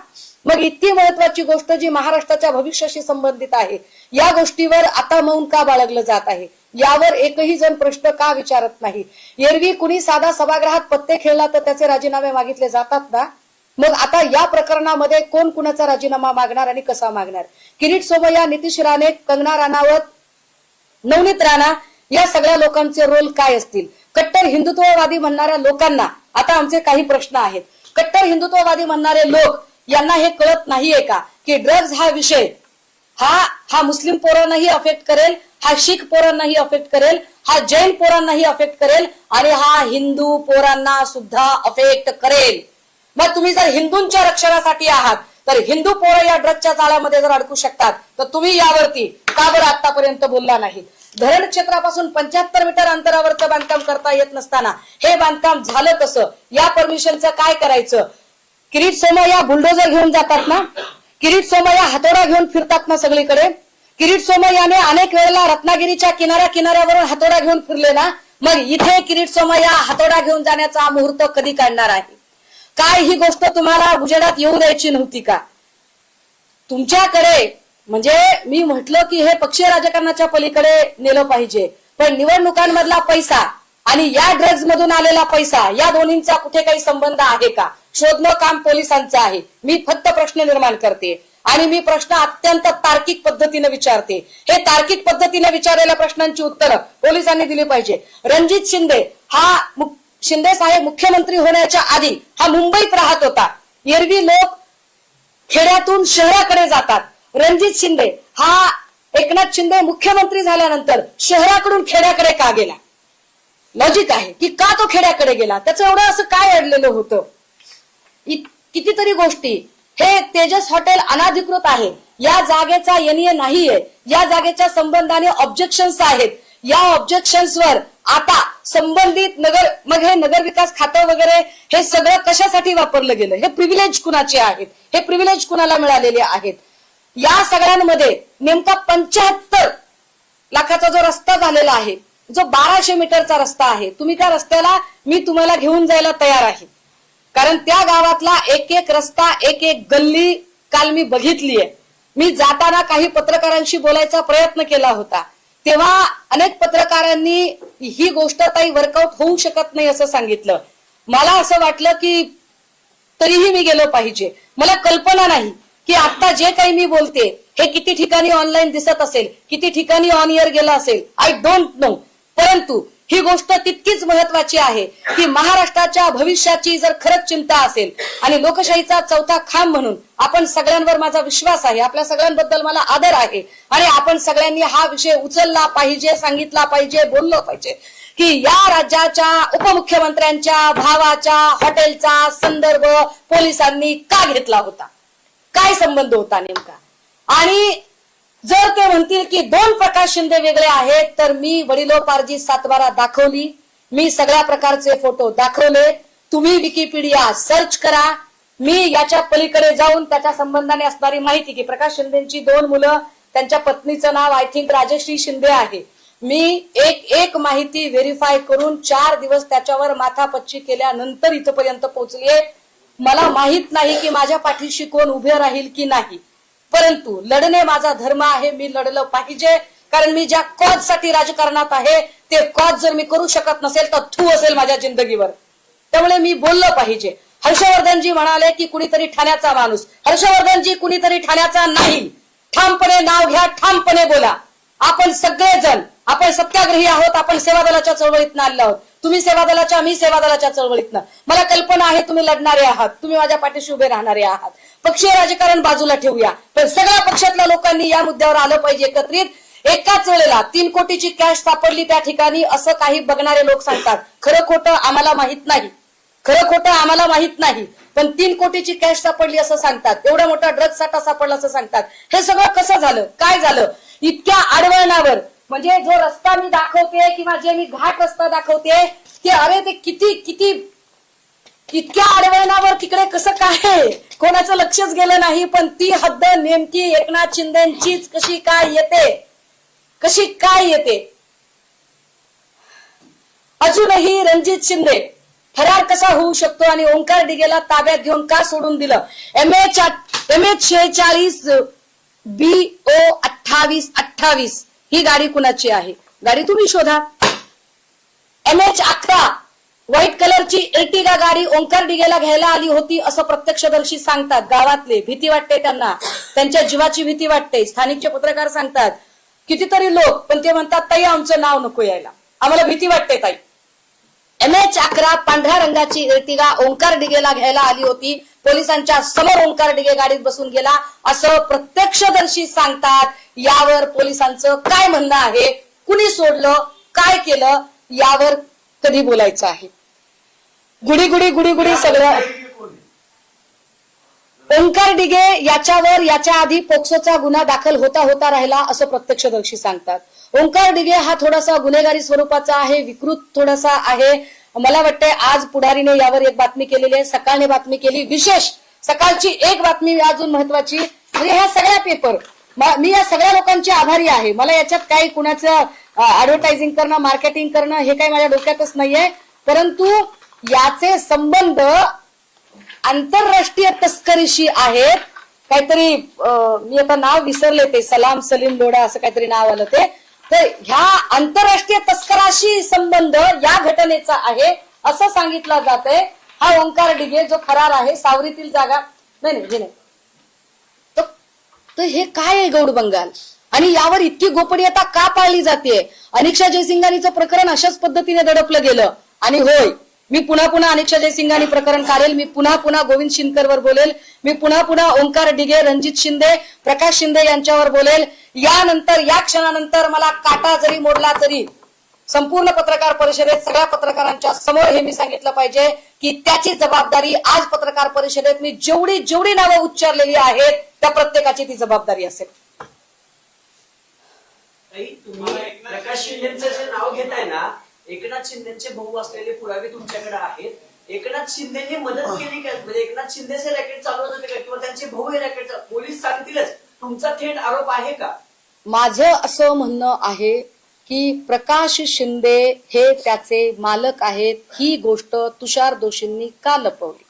मग इतकी महत्वाची गोष्ट जी महाराष्ट्राच्या भविष्याशी संबंधित आहे या गोष्टीवर आता मौन का बाळगलं जात आहे? यावर एकही जण प्रश्न का विचारत नाही? एरवी कुणी साधा सभागृहात पत्ते खेळला तर त्याचे राजीनामे मागितले जातात ना. मग आता या प्रकरणामध्ये कोण कुणाचा राजीनामा मागणार आणि कसा मागणार? किरीट सोमय्या, नितीश राणे, कंगना राणावत, नवनीत राणा या सगळ्या लोकांचे रोल काय असतील? कट्टर हिंदुत्ववादी म्हणणाऱ्या लोकांना आता आमचे काही प्रश्न आहेत. कट्टर हिंदुत्ववादी म्हणणारे लोक यांना हे कळत नाहीये का की ड्रग्ज हा विषय हा मुस्लिम पोरांनाही अफेक्ट करेल, हा शीख पोरांनाही अफेक्ट करेल, हा जैन पोरांनाही अफेक्ट करेल आणि हा हिंदू पोरांना सुद्धा अफेक्ट करेल. मग तुम्ही जर हिंदूंच्या रक्षणासाठी आहात तर हिंदू पोरं या ड्रग्जच्या जाळ्यामध्ये जर अडकू शकतात तर तुम्ही यावरती का बरं आतापर्यंत बोलला नाही? धरण क्षेत्रापासून 75 मीटर अंतरावरचं बांधकाम करता येत नसताना हे बांधकाम झालं कसं? या परमिशनचं काय करायचं? किरीट सोमय्या बुलडोजर घेऊन जातात ना, किरीट सोमय्या हातोडा घेऊन फिरतात ना सगळीकडे. किरीट सोमय्याने अनेक वेळेला रत्नागिरीच्या किनाऱ्यावरून हातोडा घेऊन फिरले ना. मग इथे किरीट सोमय्या हातोडा घेऊन जाण्याचा मुहूर्त कधी काढणार आहे? काय ही गोष्ट तुम्हाला उजेडात येऊ द्यायची नव्हती का? तुमच्याकडे म्हणजे मी म्हटलं की हे पक्षीय राजकारणाच्या पलीकडे नेलं पाहिजे, पण निवडणुकांमधला पैसा आणि या ड्रग्ज मधून आलेला पैसा या दोन्हींचा कुठे काही संबंध आहे का? शोधणं काम पोलिसांचं आहे. मी फक्त प्रश्न निर्माण करते आणि मी प्रश्न अत्यंत तार्किक पद्धतीने विचारते. हे तार्किक पद्धतीने विचारलेल्या प्रश्नांची उत्तरं पोलिसांनी दिली पाहिजे. रणजित शिंदे शिंदे साहेब मुख्यमंत्री होण्याच्या आधी हा मुंबईत राहत होता. एरवी लोक खेड्यातून शहराकडे जातात. रणजित शिंदे हा एकनाथ शिंदे मुख्यमंत्री झाल्यानंतर शहराकडून खेड्याकडे का गेला? लॉजिक आहे की का तो खेड्याकडे गेला? त्याचं एवढं असं काय अडलेलं होतं? कितीतरी गोष्टी. हे तेजस हॉटेल अनाधिकृत आहे, या जागेचा NA नाहीये, या जागेच्या संबंधाने ऑब्जेक्शन्स आहेत. या ऑब्जेक्शन्सवर आता संबंधित मग हे नगर विकास खातं वगैरे हे सगळं कशासाठी वापरलं गेलं? हे प्रिव्हिलेज कुणाचे आहेत? हे प्रिव्हिलेज कुणाला मिळालेले आहेत? या सगळ्यांमध्ये नेमका 75 लाखाचा जो रस्ता झालेला आहे, जो 1200 मीटरचा रस्ता आहे, तुम्ही त्या रस्त्याला मी तुम्हाला घेऊन जायला तयार आहे. कारण त्या गावातला एक एक रस्ता, एक एक गल्ली काल मी बघितलीये. मी जाताना काही पत्रकारांशी बोलायचा प्रयत्न केला होता, तेव्हा अनेक पत्रकारांनी ही गोष्ट काही वर्कआउट होऊ शकत नाही असं सांगितलं. मला असं वाटलं की तरीही मी गेलो पाहिजे. मला कल्पना नाही की आता जे काही मी बोलते हे किती ठिकाणी ऑनलाईन दिसत असेल, किती ठिकाणी ऑन एअर गेला असेल, आय डोंट नो. परंतु ही गोष्ट तितकीच महत्वाची आहे की महाराष्ट्राच्या भविष्याची जर खरंच चिंता असेल आणि लोकशाहीचा चौथा खांब म्हणून आपण सगळ्यांवर माझा विश्वास आहे, आपल्या सगळ्यांबद्दल मला आदर आहे आणि आपण सगळ्यांनी हा विषय उचलला पाहिजे, सांगितला पाहिजे, बोललो पाहिजे की या राज्याच्या उपमुख्यमंत्र्यांच्या भावाच्या हॉटेलचा संदर्भ पोलिसांनी का घेतला होता, काय संबंध होता नेमका. आणि जर ते म्हणतील की दोन प्रकाश शिंदे वेगळे आहेत तर मी वडिलोपार्जित सातबारा दाखवली, मी सगळ्या प्रकारचे फोटो दाखवले, तुम्ही विकिपीडिया सर्च करा. मी याच्या पलीकडे जाऊन त्याच्या संबंधाने असणारी माहिती की प्रकाश शिंदेची 2 मुलं, त्यांच्या पत्नीचं नाव आय थिंक राजश्री शिंदे आहे, मी एक माहिती व्हेरीफाय करून 4 दिवस त्याच्यावर माथापच्ची केल्यानंतर इथपर्यंत पोहोचलीये. मला माहित नाही की माझ्या पाठीशी कोण उभे राहील की नाही, परंतु लढणे माझा धर्म आहे, मी लढलं पाहिजे. कारण मी ज्या कॉज साठी राजकारणात आहे ते कॉज जर मी करू शकत नसेल तर थू असेल माझ्या जिंदगीवर, त्यामुळे मी बोललं पाहिजे. हर्षवर्धनजी म्हणाले की कुणीतरी ठाण्याचा माणूस, हर्षवर्धनजी कुणीतरी ठाण्याचा नाही. ठामपणे नाव घ्या, ठामपणे बोला. आपण सगळेजण आपण सत्याग्रही आहोत, आपण सेवा दलाच्या चळवळीतनं आलेलो आहोत. तुम्ही सेवा दलाच्या, मी सेवा दलाच्या चळवळीतनं. मला कल्पना आहे तुम्ही लढणारे आहात, तुम्ही माझ्या पाठीशी उभे राहणारे आहात. पक्षीय राजकारण बाजूला ठेवूया, पण सगळ्या पक्षातल्या लोकांनी या मुद्द्यावर आलं पाहिजे एकत्रित. एकाच वेळेला 3 कोटीची कॅश सापडली त्या ठिकाणी असं काही बघणारे लोक सांगतात. खरं खोटं आम्हाला माहित नाही, खरं खोटं आम्हाला माहित नाही, पण 3 कोटीची कॅश सापडली असं सांगतात, एवढा मोठा ड्रग साठा सापडला असं सांगतात. हे सगळं कसं झालं, काय झालं? इतक्या आडवळणावर, म्हणजे जो रस्ता मी दाखवते किंवा जे मी घाट रस्ता दाखवते की अरे ते किती किती इतक्या आडवळणावर तिकडे कसं काय कोणाचं लक्षच गेलं नाही. पण ती हद्द नेमकी एकनाथ शिंदेचीच कशी काय येते, कशी काय येते. अजूनही रणजित शिंदे फरार कसा होऊ शकतो आणि ओंकार डिगेला ताब्यात घेऊन का सोडून दिलं. MH46 BO 2828 ही गाडी कुणाची आहे, गाडी तुम्ही शोधा. MH11 व्हाईट कलरची एर्टिगा गाडी ओंकार डिगेला घ्यायला आली होती असं प्रत्यक्षदर्शी सांगतात. गावातले भीती वाटते त्यांना, त्यांच्या जीवाची भीती वाटते. स्थानिकचे पत्रकार सांगतात, कितीतरी लोक, पण ते म्हणतात ताई आमचं नाव नको यायला, आम्हाला भीती वाटते ताई. MH11 पांढऱ्या रंगाची एर्टिगा ओंकार डिगेला घ्यायला आली होती, पोलिसांच्या समोर ओंकार डिगे गाडीत बसून गेला असं प्रत्यक्षदर्शी सांगतात. यावर पोलिसांचं काय म्हणणं आहे, कुणी सोडलं, काय केलं, यावर कधी बोलायचं आहे. गुडी गुडी गुडी गुडी सगळं. ओंकार डिगे याच्यावर याच्या आधी पोक्सोचा गुन्हा दाखल होता राहिला असं प्रत्यक्षदर्शी सांगतात. ओंकार डिगे हा थोडासा गुन्हेगारी स्वरूपाचा आहे, विकृत थोडासा आहे. मला वाटतंय आज पुढारीने यावर एक बातमी केलेली आहे, सकाळने बातमी केली. विशेष सकाळची एक बातमी अजून महत्वाची, म्हणजे ह्या सगळ्या पेपर, मी या सगळ्या लोकांची आभारी आहे. मला याच्यात काही कुणाचं ऍडव्हर्टायझिंग करणं, मार्केटिंग करणं हे काही माझ्या डोक्यातच नाहीये, परंतु याचे संबंध आंतरराष्ट्रीय तस्करीशी आहेत. काहीतरी मी आता नाव विसरले, ते सलाम सलीम लोढा असं काहीतरी नाव आलं ते. तर ह्या आंतरराष्ट्रीय तस्कराशी संबंध या घटनेचा आहे असं सांगितलं जातंय. हा ओंकार डिगे जो फरार आहे, सावरीतील जागा नाही हे नाही, तर हे काय आहे गौड बंगाल, आणि यावर इतकी गोपनीयता का पाळली जाते. अनिक्षा जयसिंघानीचं प्रकरण अशाच पद्धतीने दडपलं गेलं. आणि होय, मी पुन्हा अनिक्षा जयसिंघानी प्रकरण काढेल, मी पुन्हा गोविंद शिनकरवर बोलेल, मी पुन्हा ओंकार डिगे, रणजित शिंदे, प्रकाश शिंदे यांच्यावर बोलेल. यानंतर या क्षणानंतर मला काटा जरी मोडला तरी संपूर्ण पत्रकार परिषदेत सगळ्या पत्रकारांच्या समोर हे मी सांगितलं पाहिजे की त्याची जबाबदारी आज पत्रकार परिषदेत मी जेवढी नावं उच्चारलेली आहेत त्या प्रत्येकाची ती जबाबदारी असेल. तुम्ही प्रकाश शिंदेचं जे नाव घेताय ना, एकनाथ शिंदेचे भाऊ असलेले पुरावे तुमच्याकडे आहेत. एकनाथ शिंदेनी मदत केली का, म्हणजे एकनाथ शिंदेचे रॅकेट चालवत होते का, किंवा त्यांचे भाऊ हे रॅकेट, पोलीस सांगतीलच, तुमचा थेट आरोप आहे का? माझं असं म्हणणं आहे की प्रकाश शिंदे हे त्याचे मालक आहेत. ही गोष्ट तुषार दोशींनी का लपवली?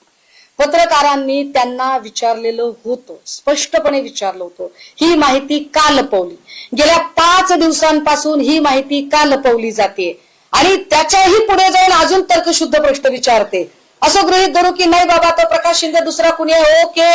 पत्रकारांनी त्यांना विचारलेलं होतं, स्पष्टपणे विचारलं होतं, ही माहिती का लपवली? गेल्या 5 दिवसांपासून ही माहिती का लपवली जाते? आणि त्याच्याही पुढे जाऊन अजून तर्कशुद्ध प्रश्न विचारते. असं गृहीत धरू की नाही बाबा तो प्रकाश शिंदे दुसरा कुणी आहे, ओके,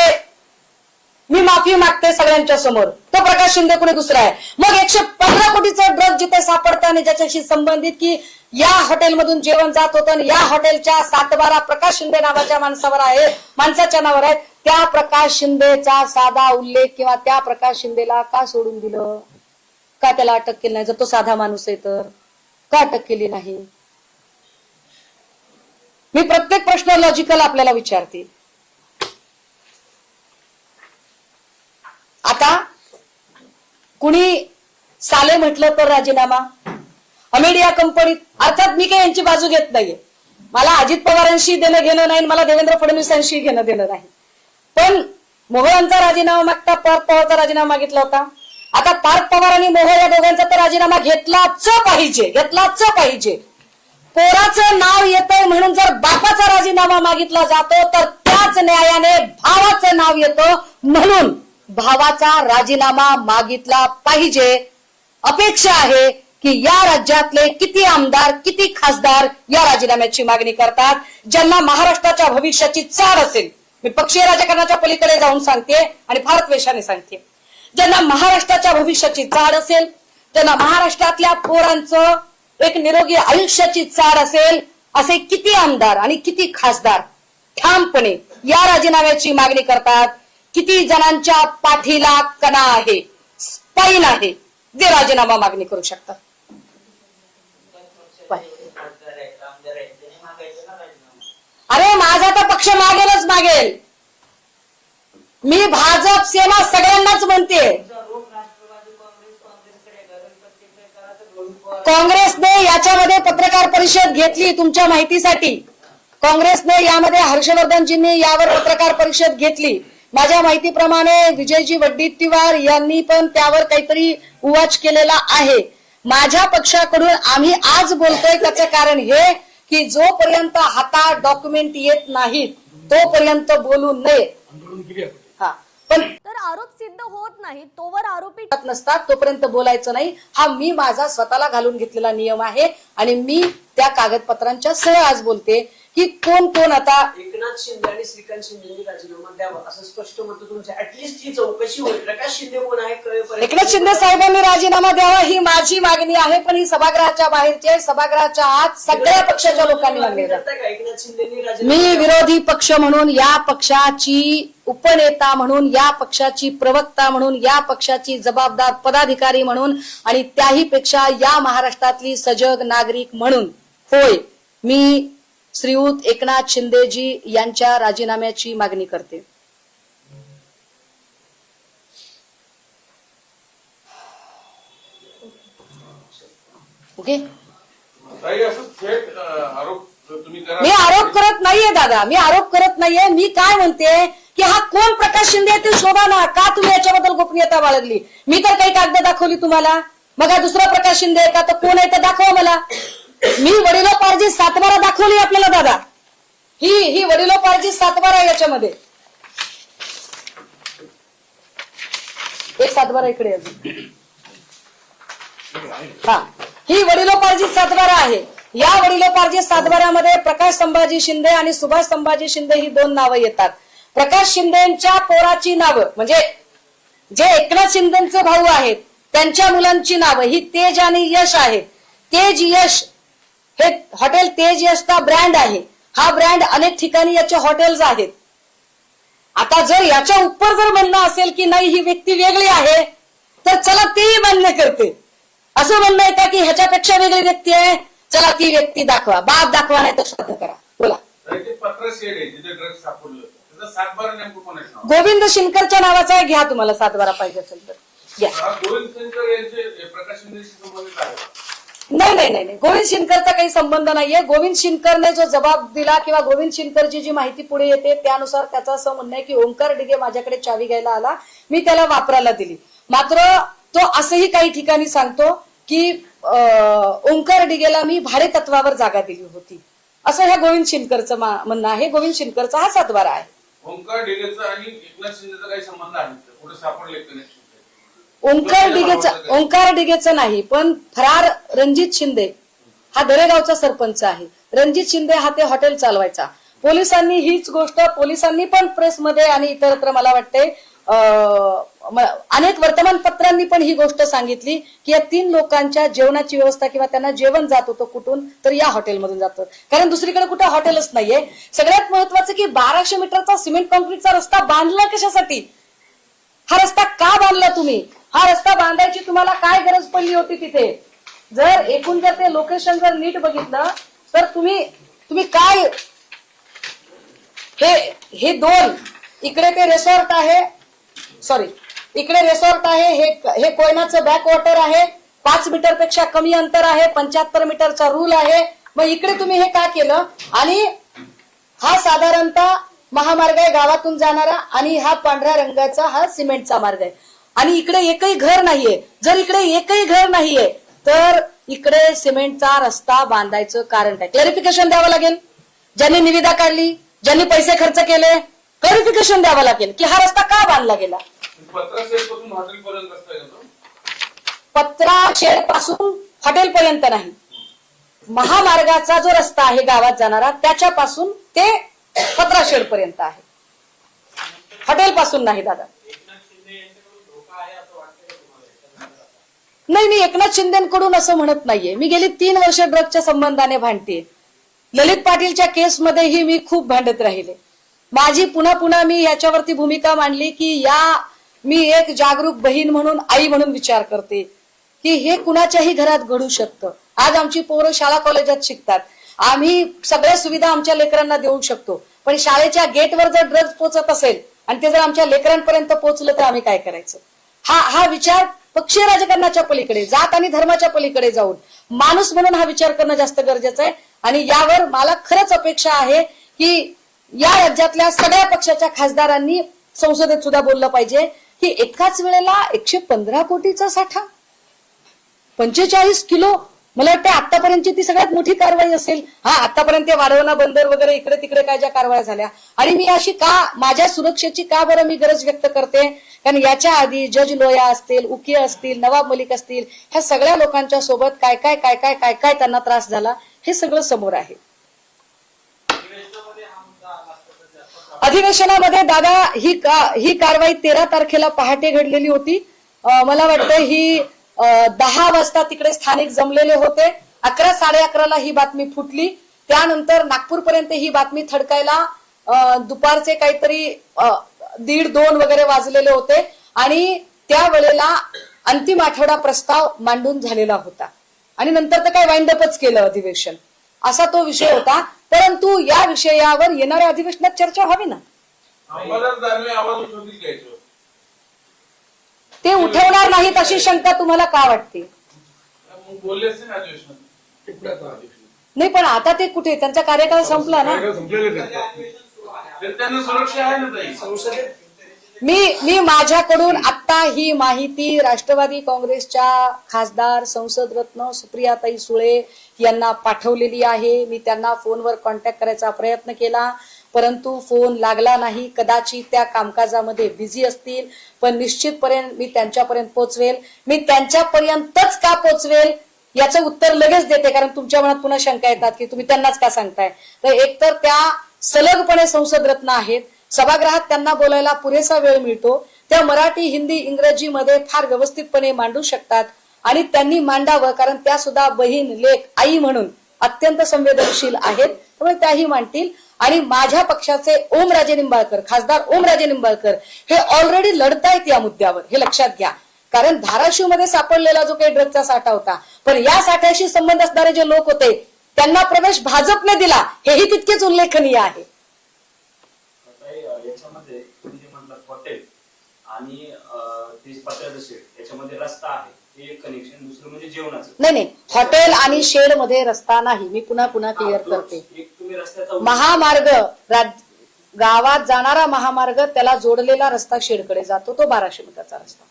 मी माफी मागते सगळ्यांच्या समोर. तो प्रकाश शिंदे कोणी दुसरा आहे. मग 115 कोटीचं ड्रग जिथे सापडतं आणि ज्याच्याशी संबंधित की या हॉटेलमधून जेवण जात होतं आणि या हॉटेलच्या 7-12 प्रकाश शिंदे नावाच्या माणसाच्या नावावर आहेत, त्या प्रकाश शिंदेचा साधा उल्लेख किंवा त्या प्रकाश शिंदेला का सोडून दिलं, का त्याला अटक केली नाही? जर तो साधा माणूस आहे तर का अटक केली नाही? मी प्रत्येक प्रश्न लॉजिकल आपल्याला विचारते. आता कुणी साले म्हटलं तर राजीनामा, अमेडिया कंपनीत, अर्थात मी काही यांची बाजू घेत नाहीये. मला अजित पवारांशी देणं घेणं नाही, मला देवेंद्र फडणवीसांशी घेणं देणं नाही. पण मोहोळांचा राजीनामा मागता पार्थ पवारचा राजीनामा मागितला होता. आता पार्थ पवार आणि मोहोळ या दोघांचा तर राजीनामा घेतलाच पाहिजे. पोराचं नाव येतंय म्हणून जर बापाचा राजीनामा मागितला जातो तर त्याच न्यायाने भावाचं नाव येतं म्हणून भावाचा राजीनामा मागितला पाहिजे. अपेक्षा आहे की या राज्यातले किती आमदार किती खासदार या राजीनाम्याची मागणी करतात, ज्यांना महाराष्ट्राच्या भविष्याची चाड असेल. मी पक्षीय राजकारणाच्या पलीकडे जाऊन सांगते आणि फार द्वेषाने सांगते. ज्यांना महाराष्ट्राच्या भविष्याची चाड असेल, ज्यांना महाराष्ट्रातल्या पोरांचं एक निरोगी आयुष्याची चाड असेल, असे किती आमदार आणि किती खासदार ठामपणे या राजीनाम्याची मागणी करतात. किती जणांच्या पाठीला कणा आहे, स्पाईन आहे, जे राजीनामा मागणी करू शकतात. अरे माझा तर पक्ष मागेल. मी भाजप सेना सगळ्यांनाच म्हणते. काँग्रेसने याच्यामध्ये पत्रकार परिषद घेतली तुमच्या माहितीसाठी. काँग्रेसने यामध्ये हर्षवर्धनजींनी यावर पत्रकार परिषद घेतली. माझ्या माहितीप्रमाणे विजयजी वड्डेट्टीवार यांनी पण त्यावर काहीतरी उवाच केलेला आहे. माझ्या पक्षाकडून आम्ही आज बोलतोय त्याचं कारण हे की जोपर्यंत हातात डॉक्युमेंट येत नाहीत तोपर्यंत बोलू नये. हा पण तर आरोप सिद्ध होत नाही तोवर आरोपी नसतात तोपर्यंत बोलायचं नाही. हा मी माझा स्वतःला घालून घेतलेला नियम आहे आणि मी त्या कागदपत्रांच्या सह आज बोलते की कोण आता एकनाथ शिंदे आणि श्रीकांत शिंदेनी राजीनामा द्यावा असं स्पष्ट म्हणतो तुमच्या. ऍटलिस्ट ही चौकशी होईल. प्रकाश शिंदे कोण आहे कळेपर्यंत एकनाथ शिंदे साहेबांनी राजीनामा द्यावा ही माझी मागणी आहे. पण ही सभागृहाच्या बाहेरची आहे. सभागृहाच्या आत सगळ्या पक्षाच्या लोकांनी मागणी करताय का एकनाथ शिंदेनी राजीनामा? मी विरोधी पक्ष म्हणून, या पक्षाची उपनेता म्हणून, या पक्षाची प्रवक्ता म्हणून, या पक्षाची जबाबदार पदाधिकारी म्हणून आणि त्याही पेक्षा या महाराष्ट्रातली सजग नागरिक म्हणून होय मी श्रीयुत एकनाथ शिंदेजी यांच्या राजीनाम्याची मागणी करते. ओके. मी आरोप करत नाहीये दादा, मी आरोप करत नाहीये. मी काय म्हणते की हा कोण प्रकाश शिंदे ते शोधा ना. का तुम्ही याच्याबद्दल गोपनीयता बाळगली? मी तर काही कागद दाखवली तुम्हाला. मग हा दुसरा प्रकाश शिंदे आहे का? तर कोण आहे तर दाखवा मला. मी वडिलोपार्जित सातबारा दाखवली आपल्याला दादा. ही वडिलोपार्जित सातबारा याच्यामध्ये एक सातबारा इकडे अजून. हा ही वडिलोपार्जित सातबारा आहे. या वडिलोपार्जित सातबाऱ्यामध्ये प्रकाश संभाजी शिंदे आणि सुभाष संभाजी शिंदे ही दोन नावं येतात. प्रकाश शिंदेच्या पोराची नावं म्हणजे जे एकनाथ शिंदेचे भाऊ आहेत त्यांच्या मुलांची नावं ही तेज आणि यश आहे. तेज यश हे हॉटेल तेज यशचा ब्रँड आहे. हा ब्रँड अनेक ठिकाणी याचे हॉटेल्स आहेत. आता जर याच्या उपर जर म्हणणं असेल की नाही ही व्यक्ती वेगळी आहे तर चला तेही मान्य करते. असं म्हणणं आहे का की ह्याच्यापेक्षा वेगळी व्यक्ती आहे, चला ती व्यक्ती दाखवा. बाप दाखवा नाही तर श्रद्धा करा. बोला. गोविंद शिनकरच्या नावाचा आहे. घ्या तुम्हाला सातबारा पाहिजे असेल तर घ्या. नाही. गोविंद शिनकरचा काही संबंध नाहीये. गोविंद शिनकरने जो जबाब दिला किंवा गोविंद शिनकरची जी माहिती पुढे येते त्यानुसार त्याचं असं म्हणणं आहे की ओंकार डिगे माझ्याकडे चावी घ्यायला आला, मी त्याला वापरायला दिली. मात्र तो असंही काही ठिकाणी सांगतो की ओंकार डिगेला मी भाडे तत्वावर जागा दिली होती, असं ह्या गोविंद शिनकरचं म्हणणं आहे. गोविंद शिनकरचा हा सातबारा आहे. ओंकार डिगेचा आणि एकनाथ शिंदेचा काही संबंध आहे पुढे सापडले कनेक्शन? ओंकार डिगेचं नाही, पण फरार रणजित शिंदे हा दरेगावचा सरपंच आहे. रणजित शिंदे हा ते हॉटेल चालवायचा. पोलिसांनी हीच गोष्ट पोलिसांनी पण प्रेसमध्ये आणि इतरत्र मला वाटते अनेक वर्तमानपत्रांनी पण ही गोष्ट सांगितली की या 3 लोकांच्या जेवणाची व्यवस्था किंवा त्यांना जेवण जात होतं कुठून, तर या हॉटेलमधून जातं, कारण दुसरीकडे कुठं हॉटेलच नाहीये. सगळ्यात महत्वाचं की 1200 मीटरचा सिमेंट कॉन्क्रीटचा रस्ता बांधला कशासाठी? हा रस्ता का बांधला तुम्ही? हा रस्ता बांधायची तुम्हाला काय गरज पडली होती तिथे? जर एकूण जर ते लोकेशन जर नीट बघितलं तर तुम्ही काय हे 2 इकडे ते रिसॉर्ट आहे, सॉरी इकडे रिसॉर्ट आहे, हे कोयनाचं बॅकवॉटर आहे, 5 मीटर पेक्षा कमी अंतर आहे, 75 मीटरचा रूल आहे. मग इकडे तुम्ही हे का केलं? आणि हा साधारणतः महामार्ग आहे गावातून जाणारा, आणि हा पांढऱ्या रंगाचा हा सिमेंटचा मार्ग आहे, आणि इकडे एकही घर नाहीये. जर इकडे एकही घर नाहीये तर इकडे सिमेंटचा रस्ता बांधायचं कारण काय? क्लॅरिफिकेशन द्यावं लागेल. ज्यांनी निविदा काढली, ज्यांनी पैसे खर्च केले, क्लॅरिफिकेशन द्यावं लागेल की हा रस्ता का बांधला गेला. पत्रा शेड पासून हॉटेल पर्यंत रस्ता आहे तो. पत्रा शेड पासून हॉटेल पर्यंत नाही, महामार्गाचा जो रस्ता आहे गावात जाणारा त्याच्यापासून ते पत्रा शेड पर्यंत आहे, हॉटेल पासून नाही दादा. नाही, मी एकनाथ शिंदेकडून असं म्हणत नाहीये. मी गेली 3 वर्ष ड्रगच्या संबंधाने भांडते. ललित पाटीलच्या केसमध्येही मी खूप भांडत राहिले. माझी पुन्हा मी याच्यावरती भूमिका मांडली की मी एक जागरूक बहीण म्हणून, आई म्हणून विचार करते की हे कुणाच्याही घरात घडू शकतं. आज आमची पोरं शाळा कॉलेजात शिकतात, आम्ही सगळ्या सुविधा आमच्या लेकरांना देऊ शकतो, पण शाळेच्या गेटवर जर ड्रग्ज पोहोचत असेल आणि ते जर आमच्या लेकरांपर्यंत पोहोचलं तर आम्ही काय करायचं? हा विचार पक्षीय राजकारणाच्या पलीकडे, जात आणि धर्माच्या पलीकडे जाऊन माणूस म्हणून हा विचार करणं जास्त गरजेचं आहे. आणि यावर मला खरंच अपेक्षा आहे की या राज्यातल्या सगळ्या पक्षाच्या खासदारांनी संसदेत सुद्धा बोललं पाहिजे की एकाच वेळेला 115 कोटीचा साठा, 45 किलो, मला वाटतं आतापर्यंतची ती सगळ्यात मोठी कारवाई असेल. आतापर्यंत वाढवणा बंदर वगैरे इकडे तिकडे काय ज्या कारवाया झाल्या, आणि मी अशी का, माझ्या सुरक्षेची का बरं मी गरज व्यक्त करते? कारण याच्या आधी जज लोया असतील, उके असतील, नवाब मलिक असतील, ह्या सगळ्या लोकांच्या सोबत काय काय त्यांना त्रास झाला हे सगळं समोर आहे. अधिवेशनामध्ये दादा ही कारवाई 13 तारखेला पहाटे घडलेली होती. मला वाटतं ही 10 वाजता तिकडे स्थानिक जमलेले होते. 11, 11:30 ही बातमी फुटली. त्यानंतर नागपूरपर्यंत ही बातमी थडकायला दुपारचे काहीतरी 1:30-2 वगैरे वाजलेले होते, आणि त्यावेळेला अंतिम आठवडा प्रस्ताव मांडून झालेला होता, आणि नंतर तर काय वाइंडअपच केलं अधिवेशन, असा तो विषय होता. परंतु या विषयावर येणाऱ्या अधिवेशनात चर्चा व्हावी ना. ते उठवणार नाहीत अशी शंका तुम्हाला का वाटते? नाही, पण आता ते कुठे, त्यांचा कार्यकाळ संपला ना. मी माझ्याकडून आता ही माहिती राष्ट्रवादी काँग्रेसच्या खासदार संसद रत्न सुप्रियाताई सुळे यांना पाठवलेली आहे. मी त्यांना फोनवर कॉन्टॅक्ट करायचा प्रयत्न केला, परंतु फोन लागला नाही. कदाचित त्या कामकाजामध्ये बिझी असतील, पण निश्चितपणे मी त्यांच्यापर्यंत पोहोचवेल. मी त्यांच्यापर्यंतच का पोहोचवेल याचं उत्तर लगेच देते, कारण तुमच्या मनात पुन्हा शंका येतात की तुम्ही त्यांनाच का सांगताय. तर एकतर त्या सलगपणे संसद रत्न आहेत, सभागृहात त्यांना बोलायला पुरेसा वेळ मिळतो, त्या मराठी, हिंदी, इंग्रजीमध्ये फार व्यवस्थितपणे मांडू शकतात, आणि त्यांनी मांडावं, कारण त्या सुद्धा बहीण, लेक, आई म्हणून अत्यंत संवेदनशील आहेत, त्यामुळे त्याही मांडतील. आणि माझ्या पक्षाचे ओमराजे निंबाळकर, खासदार ओमराजे निंबाळकर हे ऑलरेडी लढतायत या मुद्द्यावर, हे लक्षात घ्या. कारण धाराशिव मध्ये सापडलेला जो काही ड्रगचा साठा होता, पण या साठ्याशी संबंध असणारे जे लोक होते त्यांना प्रवेश भाजपने दिला, हेही तितकेच उल्लेखनीय आहे. याच्यामध्ये तुम्ही जे म्हणतात हॉटेल आणि पत्र्याचं शेड, याच्यामध्ये रस्ता आहे, हे एक कनेक्शन. दुसरं म्हणजे जेवणाचं. नाही, हॉटेल आणि शेड मध्ये रस्ता नाही. मी पुन्हा क्लिअर करते. एक तुम्ही रस्त्याचा महामार्ग, गावात जाणारा महामार्ग, त्याला जोडलेला रस्ता शेडकडे जातो, तो 1200 मीटरचा रस्ता.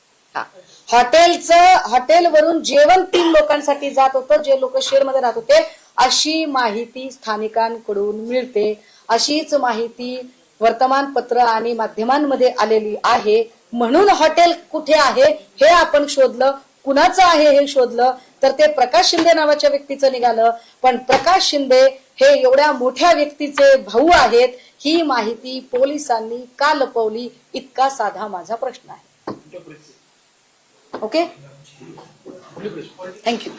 हॉटेलवरून जेवण 3 लोकांसाठी जात होतं, जे लोक शेडमध्ये राहत होते, अशी माहिती स्थानिकांकडून मिळते. अशीच माहिती वर्तमानपत्र आणि माध्यमांमध्ये आलेली आहे. म्हणून हॉटेल कुठे आहे हे आपण शोधलं, कुणाचं आहे हे शोधलं, तर ते प्रकाश शिंदे नावाच्या व्यक्तीचं निघालं. पण प्रकाश शिंदे हे एवढ्या मोठ्या व्यक्तीचे भाऊ आहेत ही माहिती पोलिसांनी का लपवली, इतका साधा माझा प्रश्न आहे. Okay, thank you.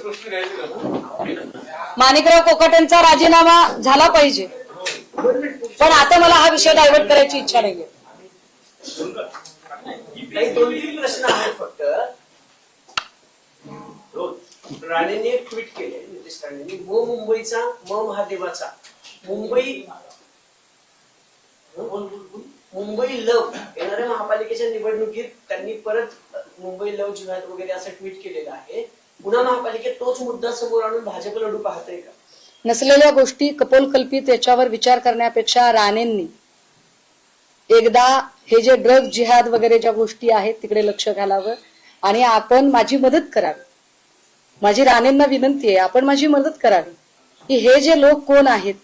प्रश्न घ्यायचे का? माणिकराव कोकाटेंचा राजीनामा झाला पाहिजे, पण आता मला हा विषय डायव्हर्ट करायची इच्छा नाहीये. काही 2-3 प्रश्न आहेत फक्त. राणेंनी एक ट्विट केले, नितेश राणेंनी, मुंबईचा महादेवाचा मुंबई लव येणाऱ्या महापालिकेच्या निवडणुकीत त्यांनी परत मुंबई लव जिहाद वगैरे असं ट्विट केलेलं आहे. पुन्हा महापालिकेत तोच मुद्दा समोर आणून भाजप लढू पाहतंय का? नसलेल्या गोष्टी कपोलकल्पित याच्यावर विचार करण्यापेक्षा राणेंनी एकदा हे जे ड्रग जिहाद वगैरे ज्या गोष्टी आहेत तिकडे लक्ष घालावं आणि आपण माझी मदत करावी. माझी राणेंना विनंती आहे, आपण माझी मदत करावी की हे जे लोक कोण आहेत,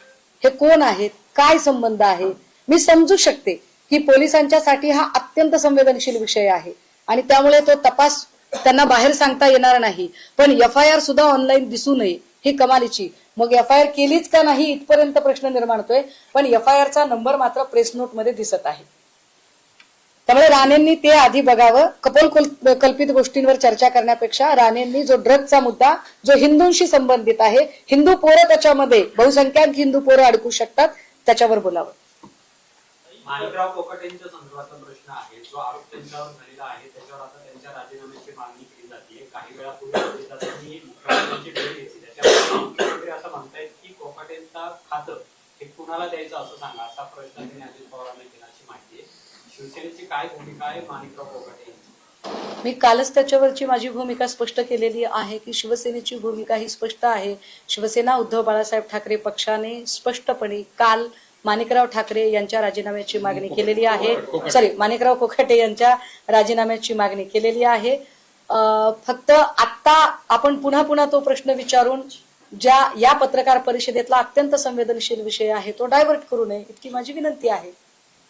हे कोण आहेत, काय संबंध आहे. मी समजू शकते की पोलिसांच्यासाठी हा अत्यंत संवेदनशील विषय आहे आणि त्यामुळे तो तपास त्यांना बाहेर सांगता येणार नाही, पण FIR सुद्धा ऑनलाईन दिसू नये ही कमालीची. मग FIR केलीच का नाही इथपर्यंत प्रश्न निर्माण होतोय, पण FIRचा नंबर मात्र प्रेस नोट मध्ये दिसत आहे. त्यामुळे राणेंनी ते आधी बघावं. कल्पित गोष्टींवर चर्चा करण्यापेक्षा राणेंनी जो ड्रगचा मुद्दा जो हिंदूंशी संबंधित आहे, हिंदू पोरं त्याच्यामध्ये बहुसंख्याक हिंदू पोरं अडकू शकतात, त्याच्यावर बोलावं. माणिकराव कोकाटेंच्या संदर्भातला प्रश्न आहे, जो आरोप त्यांच्यावर झालेला आहे त्याच्यावर आता त्यांच्या राजीनाम्याची मागणी केली जाते. काही वेळापूर्वी त्यांनी मुख्यमंत्र्यांची भेट घेतली, त्याच्यामध्ये मुख्यमंत्री असं म्हणतायत की कोकाटेंचा खातं हे कुणाला द्यायचं असं सांगा, असा प्रश्न त्यांनी अजित पवारांना केल्याची माहिती आहे. शिवसेनेची काय भूमिका आहे माणिकराव कोकाटे यांची? मी कालच त्याच्यावरची माझी भूमिका स्पष्ट केलेली आहे की शिवसेनेची भूमिका ही स्पष्ट आहे. शिवसेना उद्धव बाळासाहेब ठाकरे पक्षाने स्पष्टपणे काल माणिकराव ठाकरे यांच्या राजीनाम्याची मागणी केलेली आहे. माणिकराव कोकाटे यांच्या राजीनाम्याची मागणी केलेली आहे. फक्त आता आपण पुन्हा पुन्हा तो प्रश्न विचारून या पत्रकार परिषदेतला अत्यंत संवेदनशील विषय आहे तो डायव्हर्ट करू नये, इतकी माझी विनंती आहे.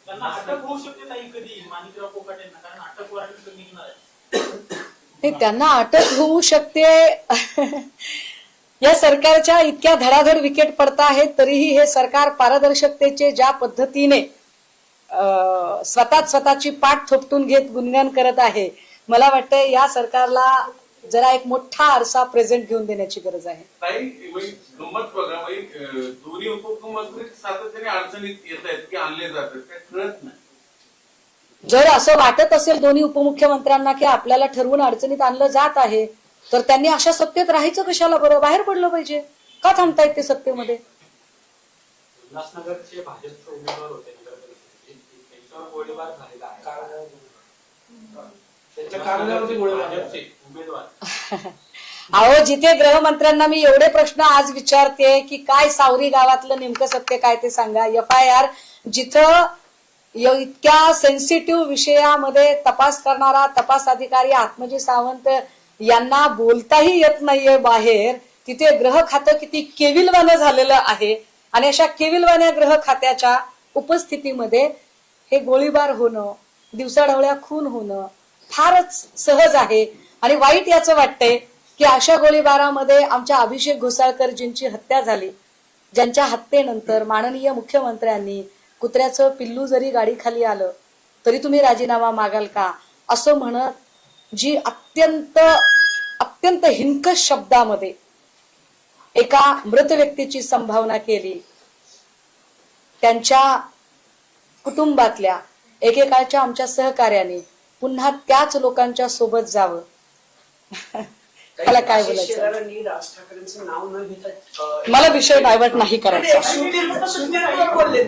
त्यांना अटक होऊ शकते नाही कधी माणिकराव कोकाटेंना, कारण अटक वॉरंट निघणार आहे. त्यांना अटक होऊ शकते. या सरकारच्या इतक्या धडाधड विकेट पडत आहेत तरीही हे सरकार पारदर्शकतेचे ज्या पद्धतीने स्वतःची पाठ थोपटून घेत गुणगान करत आहे, मला वाटतं या सरकारला जरा एक मोठा आरसा प्रेझेंट घेऊन देण्याची गरज आहे. गंमत बघा, दोन्ही उपमुख्यमंत्री सातत्याने अडचणीत येत आहेत की आणले जातात, काय कळत नाही. जर असं वाटत असेल दोन्ही उपमुख्यमंत्र्यांना की आपल्याला ठरवून अडचणीत आणलं जात आहे, तर त्यांनी अशा सत्तेत राहायचं कशाला, बरं बाहेर पडलं पाहिजे. का थांबतायत ते सत्तेमध्ये? उल्हासनगरचे भाजपचे उमेदवार होते नगर परिषदेचे, त्यांच्यावर गोळीबार झालेला आहे. त्यांच्या कारणावरती भाजपचे उमेदवार. अहो, जिथे गृहमंत्र्यांना मी एवढे प्रश्न आज विचारते की काय सावरी गावातलं नेमकं सत्य काय ते सांगा, FIR जिथं इतक्या सेन्सिटिव्ह विषयामध्ये तपास करणारा तपास अधिकारी आत्मजी सावंत यांना बोलताही येत नाहीये बाहेर, तिथे गृह खातं किती केविलवानं झालेलं आहे आणि अशा केविलवाण्या गृह खात्याच्या उपस्थितीमध्ये हे गोळीबार होणं, दिवसाढवळ्या खून होणं फारच सहज आहे. आणि वाईट याचं वाटतंय की अशा गोळीबारामध्ये आमच्या अभिषेक घोसाळकरजींची हत्या झाली, ज्यांच्या हत्येनंतर माननीय मुख्यमंत्र्यांनी कुत्र्याचं पिल्लू जरी गाडी खाली आलं तरी तुम्ही राजीनामा मागाल का असं म्हणत जी अत्यंत हिंकस शब्दामध्ये एका मृत व्यक्तीची संभावना केली, त्यांच्या कुटुंबातल्या एकेकाच्या आमच्या सहकार्याने पुन्हा त्याच लोकांच्या सोबत जावं. मला काय बोलायचं, राज ठाकरेंचं नाव न घेता मला विषय डायव्हर्ट नाही करायचा. बोलले